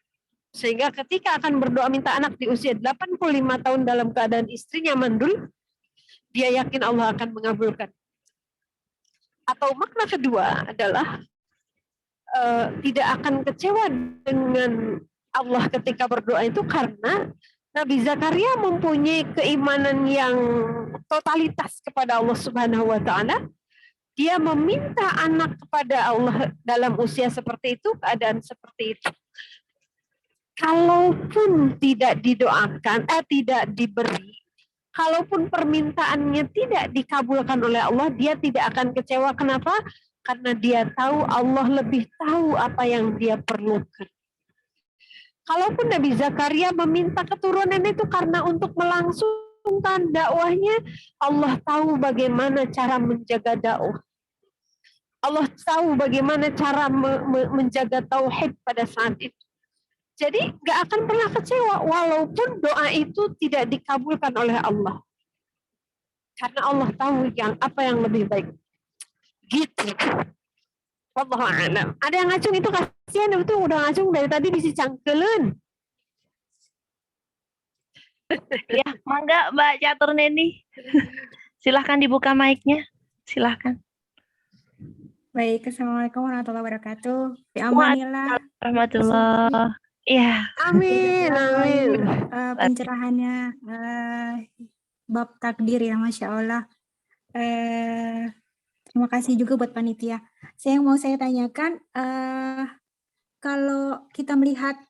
Sehingga ketika akan berdoa minta anak di usia 85 tahun dalam keadaan istrinya mandul, dia yakin Allah akan mengabulkan. Atau makna kedua adalah tidak akan kecewa dengan Allah ketika berdoa itu karena Nabi Zakaria mempunyai keimanan yang totalitas kepada Allah Subhanahu wa taala. Dia meminta anak kepada Allah dalam usia seperti itu, keadaan seperti itu. Kalaupun tidak didoakan, tidak diberi, kalaupun permintaannya tidak dikabulkan oleh Allah, dia tidak akan kecewa. Kenapa? Karena dia tahu Allah lebih tahu apa yang dia perlukan. Kalaupun Nabi Zakaria meminta keturunan itu karena untuk melangsungkan dakwahnya, Allah tahu bagaimana cara menjaga dakwah. Allah tahu bagaimana cara menjaga tauhid pada saat itu. Jadi gak akan pernah kecewa walaupun doa itu tidak dikabulkan oleh Allah. Karena Allah tahu apa yang lebih baik. Gitu. Wallahu a'lam. Ada yang ngacung itu kasihan itu udah ngacung dari tadi bisi cangkelen. Ya, mangga Mbak Catur Neni. Silahkan dibuka mic-nya. Silahkan. Baik, Assalamualaikum warahmatullahi wabarakatuh. Bi'amanillah. Rahmatullah. Iya. Amin, amin. Pencerahannya bab takdir ya, Masya Allah. Terima kasih juga buat panitia. Yang mau saya tanyakan, kalau kita melihat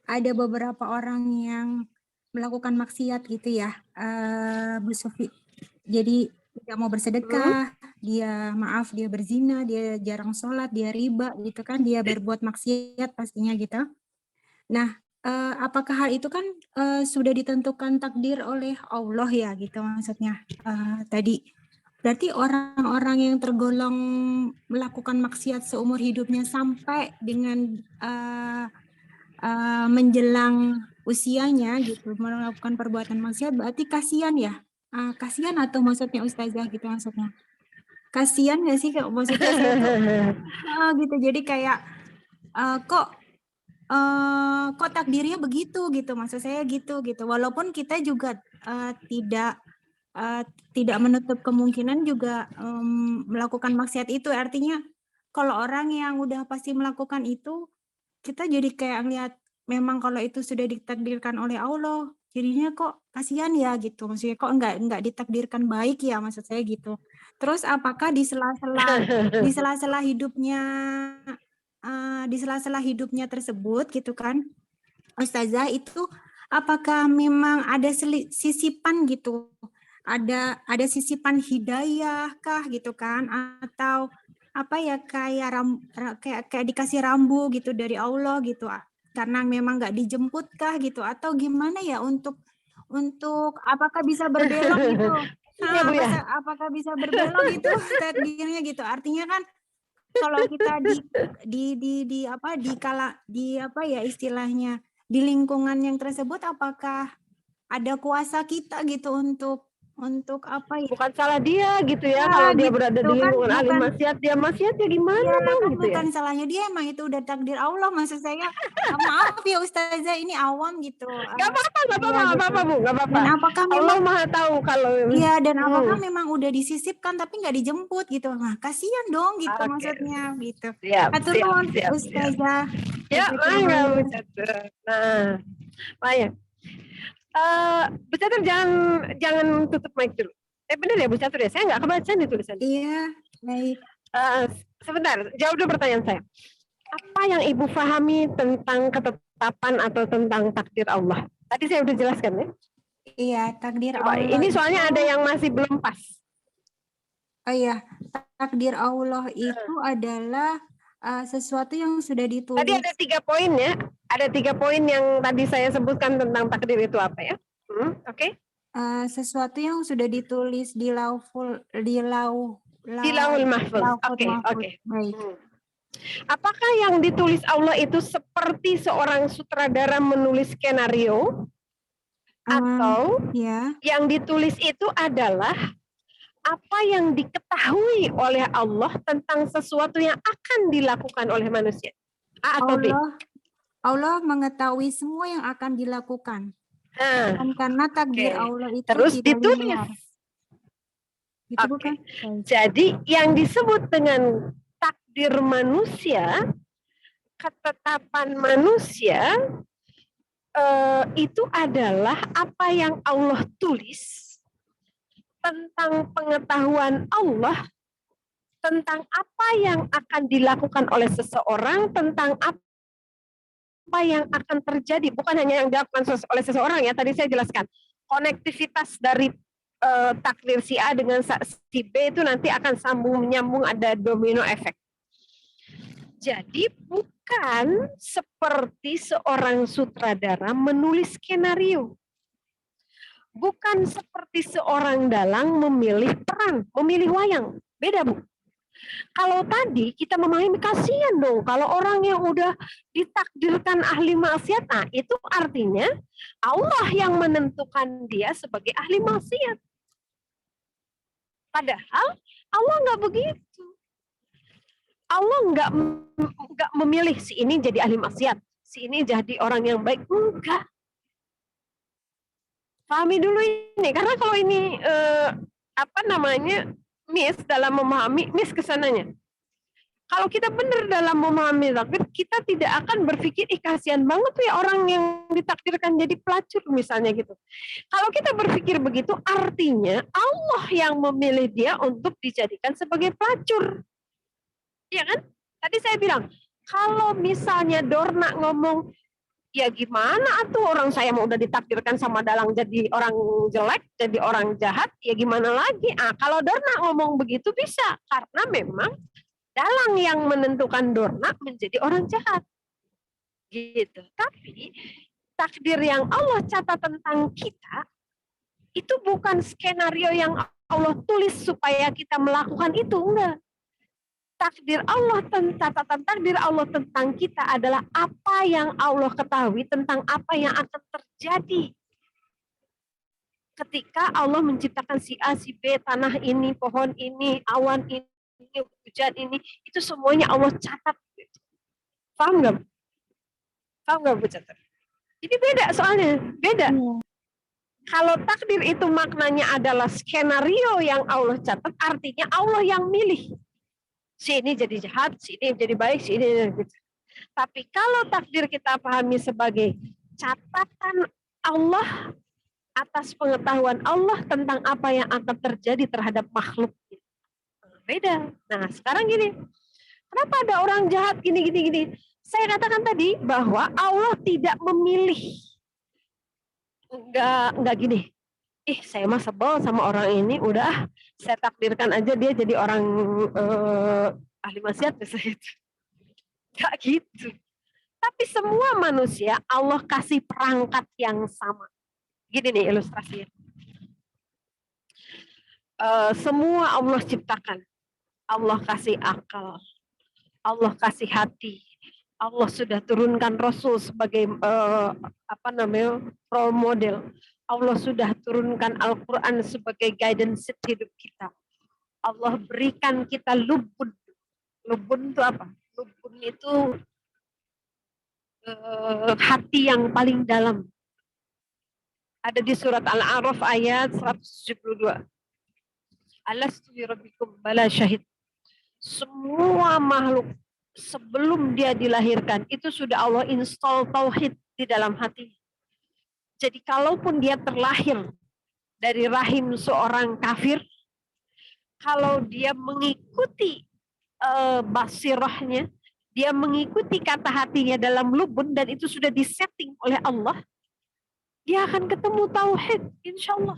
ada beberapa orang yang melakukan maksiat gitu ya, Bu Sufi. Jadi tidak mau bersedekah, dia berzina, dia jarang sholat, dia riba gitu kan, dia berbuat maksiat pastinya gitu. Nah, apakah hal itu kan sudah ditentukan takdir oleh Allah ya gitu maksudnya tadi. Berarti orang-orang yang tergolong melakukan maksiat seumur hidupnya sampai dengan menjelang usianya gitu melakukan perbuatan maksiat, berarti kasihan ya? Kasihan atau maksudnya Ustazah gitu maksudnya? Kasihan nggak sih kalau maksudnya saya tuh gitu. Jadi kayak kok takdirnya begitu gitu, maksud saya gitu. Walaupun kita juga tidak menutup kemungkinan juga melakukan maksiat itu. Artinya kalau orang yang udah pasti melakukan itu, kita jadi kayak ngeliat memang kalau itu sudah ditakdirkan oleh Allah, jadinya kok kasihan ya gitu. Maksudnya kok enggak ditakdirkan baik ya, maksud saya gitu. Terus apakah di sela-sela hidupnya tersebut gitu kan, Ustazah, itu apakah memang ada sisipan gitu, ada sisipan hidayah kah gitu kan, atau apa ya kayak dikasih rambu gitu dari Allah gitu, karena memang nggak dijemput kah gitu, atau gimana ya untuk apakah bisa berbelok gitu? Apakah bisa berbelok gitu takdirnya gitu? Artinya kan kalau kita istilahnya di lingkungan yang tersebut, apakah ada kuasa kita gitu untuk apa ya? Bukan salah dia gitu ya, kalau dia gitu, berada di lingkungan ahli maksiat, dia maksiat ya gimana kan gitu bukan ya. salahnya dia, emang itu udah takdir Allah. Maksud saya, maaf ya Ustazah, ini awam gitu. Gak apa-apa Bu, gak apa-apa. Dan apakah Allah memang Maha tahu kalau dan apakah memang udah disisipkan tapi nggak dijemput gitu. Nah, kasihan dong gitu maksudnya gitu. Siap. Ustazah. Ya, enggak Bu Catur. Nah, Maya. Bu Catur jangan tutup mic dulu. Benar ya Bu Catur ya? Saya nggak kebaca nih tulisannya. Iya, baik. Sebentar, jawab dulu pertanyaan saya. Apa yang Ibu pahami tentang ketetapan atau tentang takdir Allah? Tadi saya udah jelaskan ya. Iya, takdir Coba, Allah. ini soalnya ada yang masih belum pas. Oh iya, takdir Allah itu adalah sesuatu yang sudah Tadi ditulis. ada 3 poin ya. Ada 3 poin yang tadi saya sebutkan tentang takdir itu apa ya? Oke. Sesuatu yang sudah ditulis di Di Lauhul Mahfuz. Oke. Baik. Apakah yang ditulis Allah itu seperti seorang sutradara menulis skenario? Atau Ya. yang ditulis itu adalah apa yang diketahui oleh Allah tentang sesuatu yang akan dilakukan oleh manusia? A atau B? Allah mengetahui semua yang akan dilakukan. Nah, Karena takdir Allah itu terus tidak ditulis. linear. Itu Oke. bukan? Jadi yang disebut dengan takdir manusia, ketetapan manusia, itu adalah apa yang Allah tulis tentang pengetahuan Allah, tentang apa yang akan dilakukan oleh seseorang, tentang apa yang akan terjadi, bukan hanya yang dilakukan oleh seseorang ya, tadi saya jelaskan. Konektivitas dari takdir si A dengan si B itu nanti akan menyambung ada domino efek. Jadi bukan seperti seorang sutradara menulis skenario. Bukan seperti seorang dalang memilih peran, memilih wayang. Beda, Bu. Kalau tadi kita memahami, kasihan dong kalau orang yang udah ditakdirkan ahli maksiat, nah itu artinya Allah yang menentukan dia sebagai ahli maksiat. Padahal Allah nggak begitu. Allah nggak memilih si ini jadi ahli maksiat, si ini jadi orang yang baik, enggak. Pahami dulu ini, karena kalau ini miss dalam memahami, miss kesananya. Kalau kita benar dalam memahami takdir, kita tidak akan berpikir, kasihan banget tuh ya orang yang ditakdirkan jadi pelacur misalnya gitu. Kalau kita berpikir begitu, artinya Allah yang memilih dia untuk dijadikan sebagai pelacur. Iya kan? Tadi saya bilang, kalau misalnya Dorna ngomong, ya gimana atuh orang saya mau udah ditakdirkan sama dalang jadi orang jelek, jadi orang jahat, ya gimana lagi? Kalau Dorna ngomong begitu bisa, karena memang dalang yang menentukan Dorna menjadi orang jahat. Gitu. Tapi takdir yang Allah catat tentang kita, itu bukan skenario yang Allah tulis supaya kita melakukan itu, enggak. Takdir Allah, catatan takdir Allah tentang kita adalah apa yang Allah ketahui tentang apa yang akan terjadi. Ketika Allah menciptakan si A, si B, tanah ini, pohon ini, awan ini, hujan ini, itu semuanya Allah catat. Paham nggak? Paham nggak Bu catat? Ini beda soalnya, beda. Kalau takdir itu maknanya adalah skenario yang Allah catat, artinya Allah yang milih. Si ini jadi jahat, si ini jadi baik, si ini gitu. Tapi kalau takdir kita pahami sebagai catatan Allah atas pengetahuan Allah tentang apa yang akan terjadi terhadap makhluk. Beda. Nah sekarang gini, kenapa ada orang jahat gini. Saya katakan tadi bahwa Allah tidak memilih. Enggak gini. Saya mah sebel sama orang ini, udah saya takdirkan aja dia jadi orang ahli maksiat misalnya. Enggak gitu. Tapi semua manusia Allah kasih perangkat yang sama. Gini nih ilustrasinya. Semua Allah ciptakan. Allah kasih akal. Allah kasih hati. Allah sudah turunkan Rasul sebagai role model. Allah sudah turunkan Al-Quran sebagai guidance hidup kita. Allah berikan kita lubun. Lubun itu apa? Lubun itu hati yang paling dalam. Ada di surat Al-A'raf ayat 172. Alastu birabbikum bala syahid. Semua makhluk sebelum dia dilahirkan itu sudah Allah install tauhid di dalam hati. Jadi kalaupun dia terlahir dari rahim seorang kafir, kalau dia mengikuti basirahnya, dia mengikuti kata hatinya dalam lubun dan itu sudah disetting oleh Allah, dia akan ketemu tauhid, insya Allah.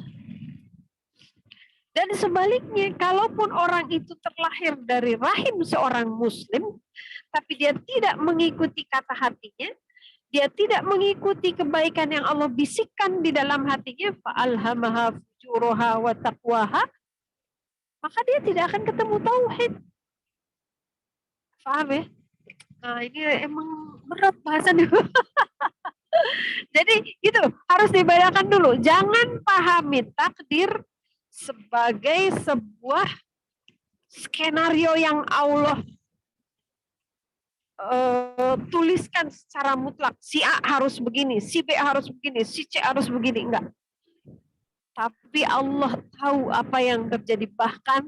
Dan sebaliknya, kalaupun orang itu terlahir dari rahim seorang muslim, tapi dia tidak mengikuti kata hatinya, dia tidak mengikuti kebaikan yang Allah bisikkan di dalam hatinya, fa'alhamaha fujuraha wa taqwaha, maka dia tidak akan ketemu tauhid. Paham ya? Nah, ini emang berat bahasannya. Jadi itu harus dibedakan dulu. Jangan pahami takdir sebagai sebuah skenario yang Allah tuliskan secara mutlak. Si A harus begini, si B harus begini, si C harus begini. Enggak. Tapi Allah tahu apa yang terjadi. Bahkan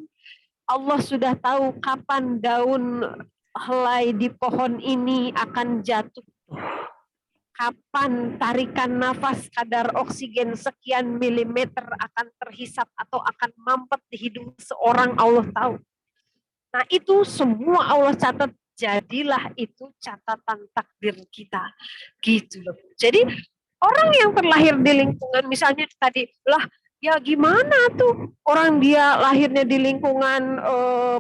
Allah sudah tahu kapan daun helai di pohon ini akan jatuh. Kapan tarikan nafas kadar oksigen sekian milimeter akan terhisap atau akan mampet di hidung seorang, Allah tahu. Nah itu semua Allah catat, jadilah itu catatan takdir kita. Gitu loh. Jadi orang yang terlahir di lingkungan, misalnya tadi, lah ya gimana tuh orang dia lahirnya di lingkungan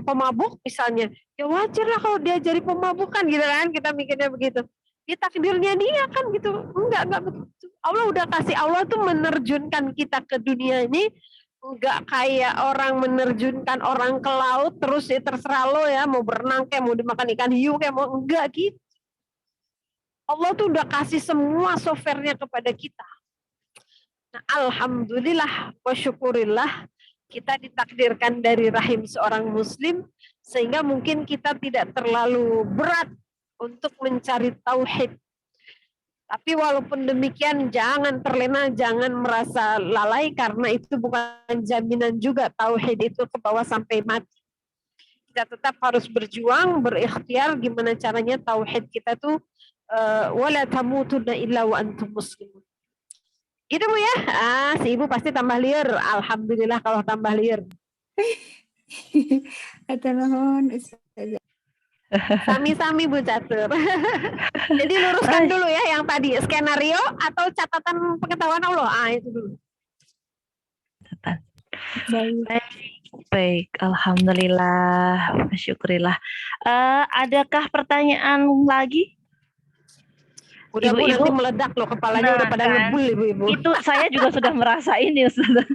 pemabuk misalnya, ya wajar lah kalau dia jadi pemabuk kan gitu kan, kita mikirnya begitu. Ya takdirnya dia kan gitu. Enggak begitu. Allah udah kasih, Allah tuh menerjunkan kita ke dunia ini enggak kayak orang menerjunkan orang ke laut terus ya terserah lo ya mau berenang kayak mau dimakan ikan hiu kayak mau, enggak gitu. Allah tuh udah kasih semua softwarenya kepada kita. Nah, alhamdulillah wa syukurillah kita ditakdirkan dari rahim seorang muslim sehingga mungkin kita tidak terlalu berat untuk mencari tauhid. Tapi walaupun demikian jangan terlena, jangan merasa lalai karena itu bukan jaminan juga tauhid itu ke bawah sampai mati. Kita tetap harus berjuang, berikhtiar gimana caranya tauhid kita tuh wala tamutunna illa wa antum muslimun. Gitu Bu ya. Si Ibu pasti tambah liar. Alhamdulillah kalau tambah liar. Atur nuhun Ustazah. Sami-sami Bu Catur. Jadi luruskan dulu ya yang tadi skenario atau catatan pengetahuan Allah. Itu dulu. Baik, alhamdulillah, syukurillah. Adakah pertanyaan lagi? Udah Bu, Ibu-ibu, nanti meledak loh kepalanya udah pada ngebul Ibu-ibu. Itu saya juga sudah merasa ini Ustazah.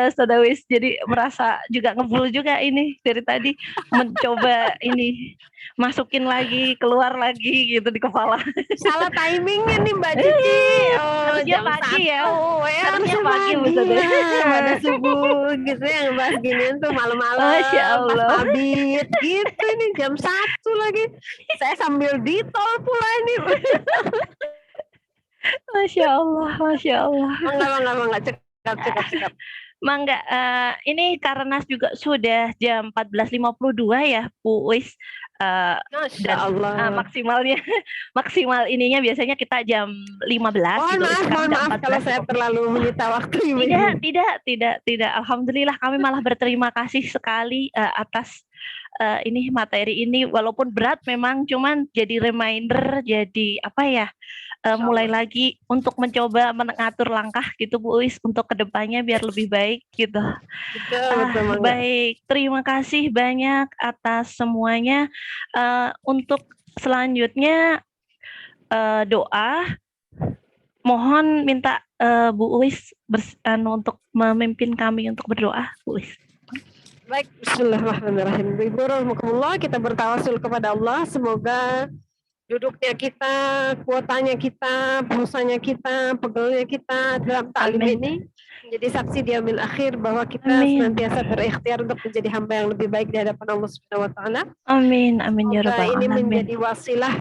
Ustazah Wis jadi merasa juga ngebul juga ini dari tadi mencoba ini masukin lagi keluar lagi gitu di kepala. Salah timingnya nih Mbak Cici. Harusnya jam pagi ya. 1. Harusnya pagi Ustazah. Pada subuh gitu ya ngebahas ginian tuh malam-malam. Masya Allah. Pas mabit gitu ini jam 1 lagi. Saya sambil di tol pula ini. Masya Allah, Masya Allah. Enggak, cekap. Mangga, ini karena juga sudah jam 14.52 ya, Bu Wis. Masya Allah. Maksimal ininya biasanya kita jam 15. Mohon maaf kalau saya terlalu menyita waktu Ibu. Tidak. Alhamdulillah kami malah berterima kasih sekali atas ini materi ini, walaupun berat memang, cuman jadi reminder, jadi apa ya, mulai lagi untuk mencoba mengatur langkah gitu Bu Uis untuk kedepannya biar lebih baik gitu. Betul. Baik, terima kasih banyak atas semuanya. Untuk selanjutnya doa, mohon minta Bu Uis untuk memimpin kami untuk berdoa, Bu Uis. Baik, bismillahirrahmanirrahim. Ibu rahmatullah, kita bertawasul kepada Allah, semoga duduknya kita, kuotanya kita, pulsanya kita, pegelnya kita dalam taklim ini menjadi saksi di yaumil akhir bahwa kita senantiasa berikhtiar untuk menjadi hamba yang lebih baik di hadapan Allah Subhanahu wa taala. Amin ya rabbal alamin. Ini alamin. menjadi wasilah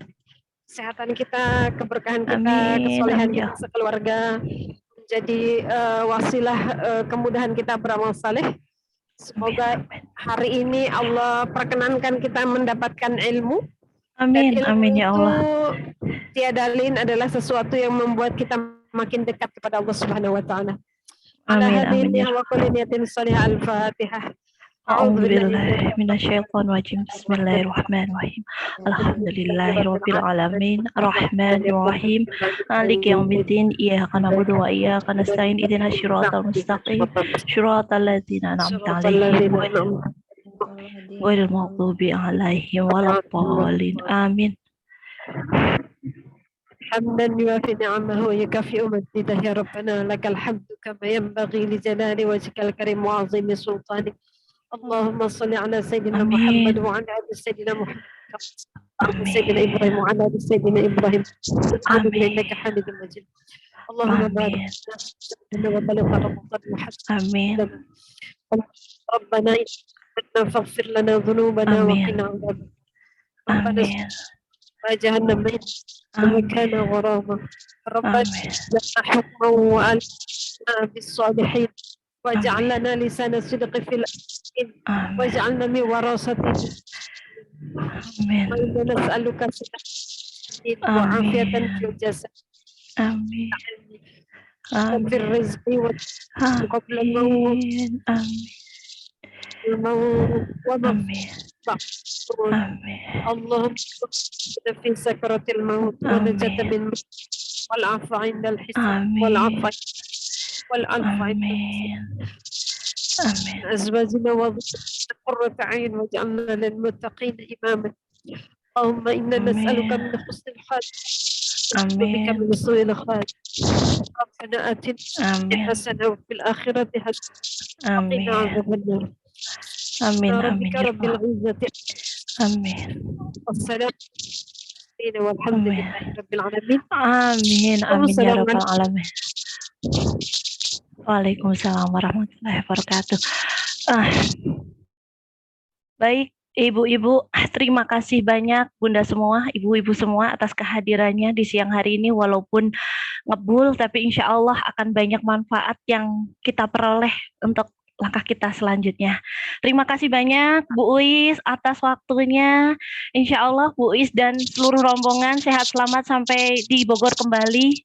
kesehatan kita, keberkahan kita, kesolehan kita sekeluarga, menjadi wasilah kemudahan kita beramal saleh. Semoga hari ini Allah perkenankan kita mendapatkan ilmu. Amin ya Allah. Tiada lain adalah sesuatu yang membuat kita makin dekat kepada Allah Subhanahu wa taala. Amin ya wa kulli niyatin salihah. Al-Fatihah. أعوذ بالله من A'udzubillahi minasyaitonirrajim. Bismillahirrahmanirrahim. Alhamdulillahirabbil alamin. Arrahmanirrahim. Maliki yaumiddin. Iyyaka na'budu wa iyyaka nasta'in. Ihdinas siratal mustaqim. Siratal ladzina an'amta صراط الذين alaihim أنعمت ghairil maghdubi alaihim waladdallin. Amin. حمدا يوافي نعمه ويكافئ مجده يا ربنا لك الحمد كما ينبغي لجلال وجهك الكريم وعظيم سلطانك اللهم صل على سيدنا محمد Amin. وعلى ال سيدنا محمد كما صليت على Amin. سيدنا ابراهيم وعلى ال سيدنا ابراهيم العالمين Amin. انك حميد مجيد اللهم بارك Amin. لنا وبلغ رمضان وحسن Amin. لنا ربنا إننا فاغفر لنا ذنوبنا Amin. وقنا عذاب ربنا Amin. جهنم وكان Amin. غراما ربنا Amin. لنا حكما وألنا بالصالحين واجعل Amin. لنا لسان صدق في الآخرين Amin. واجعلنا من ورثة Amin. وإنا نسألك الدين وعافية في Amin. الجسد Amin. وفي Amin. الرزق وقبل الموت Amin. Amin. وما Amin. Amin. اللهم ارزقنا في سكرة الموت ونجاة Amin. من والعفو عند الحساب والعفو Amin. والعفو عند Amin. Amin. أزواجنا وذريتنا قرة عين واجعلنا للمتقين إماما اللهم إنا نسألك Amin. من حسن الحال ونعوذ بك Amin. من سوء الحال ربنا آتنا Amin. حسنة وفي الآخرة حسنة وقنا Amin. عذاب النار Amin. يا Amin. ربك Ya رب Allah. العزة Amin. والسلام علينا والحمد Amin. لله رب العالمين Amin. Amin ya والسلام rabbal عليكم alamin. Waalaikumsalam warahmatullahi wabarakatuh. Ah, baik, ibu-ibu, terima kasih banyak bunda semua, ibu-ibu semua atas kehadirannya di siang hari ini. Walaupun ngebul, tapi insya Allah akan banyak manfaat yang kita peroleh untuk langkah kita selanjutnya. Terima kasih banyak Bu Uis atas waktunya. Insya Allah Bu Uis dan seluruh rombongan sehat selamat sampai di Bogor kembali.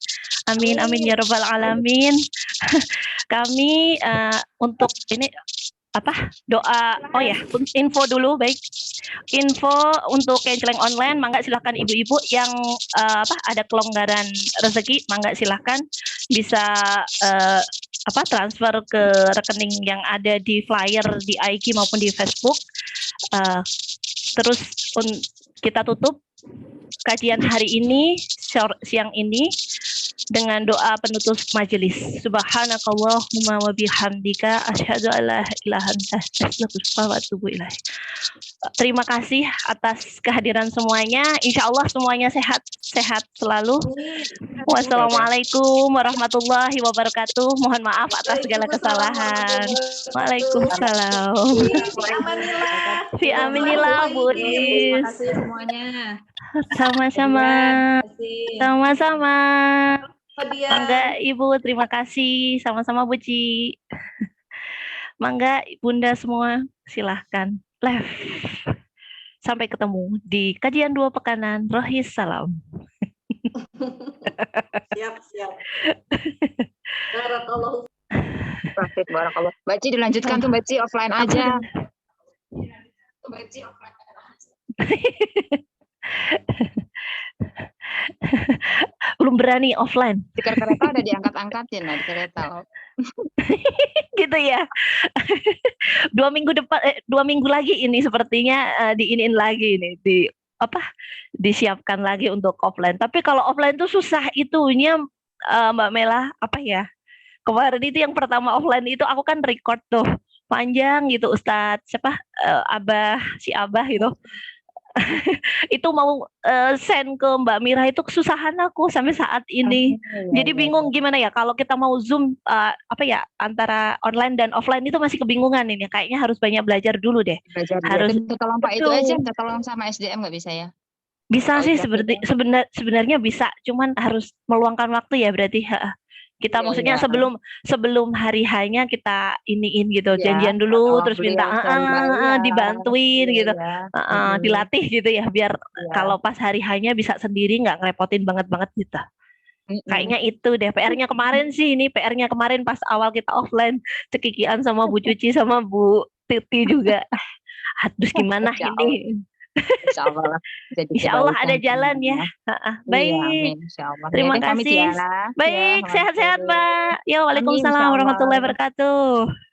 Amin, amin ya rabbal alamin. Kami untuk ini doa, oh ya, info dulu, baik, info untuk canceling online, mangga silahkan ibu-ibu yang ada kelonggaran rezeki, mangga silahkan bisa transfer ke rekening yang ada di flyer di IG maupun di Facebook. Terus kita tutup kajian hari ini, siang ini, dengan doa penutup majelis. Subhanakallahumma wa bihamdika asyhadu an la ilaha illa anta astaghfiruka wa atubu ilaik. Terima kasih atas kehadiran semuanya. Insya Allah semuanya sehat selalu. Wassalamualaikum warahmatullahi wabarakatuh. Mohon maaf atas segala kesalahan. Waalaikumsalam. Fi aminillah Bu Terima Is. kasih semuanya. Sama-sama. Terima kasih. Sama-sama. Hadiah. Mangga Ibu, terima kasih. Sama-sama Bu Ci. Mangga Bunda semua, silahkan live. Sampai ketemu di kajian 2 pekanan. Rohis salam. Siap. Barakallahu. Profit barakallah. Mbak Ci dilanjutkan tuh Mbak Ci offline aja. Mbak Ci offline. Belum berani offline. Stiker kereta udah diangkat-angkatin lah di kereta. Gitu ya. 2 minggu lagi ini sepertinya diiniin lagi ini disiapkan lagi untuk offline. Tapi kalau offline tuh susah itunya Mbak Mela, kemarin itu yang pertama offline itu aku kan record tuh panjang gitu Ustadz Abah gitu. Itu mau send ke Mbak Mira itu kesusahan aku sampai saat ini. Jadi bingung gimana ya kalau kita mau Zoom antara online dan offline itu masih kebingungan ini. Kayaknya harus banyak belajar dulu deh. Harus tolong Pak itu aja, tolong sama SDM nggak bisa ya? Bisa sih sebenarnya bisa, cuman harus meluangkan waktu ya berarti. Kita maksudnya sebelum hari hanya kita iniin gitu, janjian dulu terus minta dibantuin gitu. Dilatih gitu ya biar kalau pas hari hanya bisa sendiri nggak ngerepotin banget gitu. Kayaknya itu deh PR-nya kemarin sih, ini PR-nya kemarin pas awal kita offline cekikian sama Bu Cuci sama Bu Tuti juga. Terus gimana Insya Allah. ini? Insya Allah lah jadi Insya Allah ada kebaikan jalan ya. semuanya. Heeh, Iya, baik. amin. Insya Allah. Ya Terima deh, pamit kasih. ya. Baik, Ya, sehat-sehat oke. Mbak. Yo, Amin, waalaikumsalam insya warahmatullahi Allah. wabarakatuh.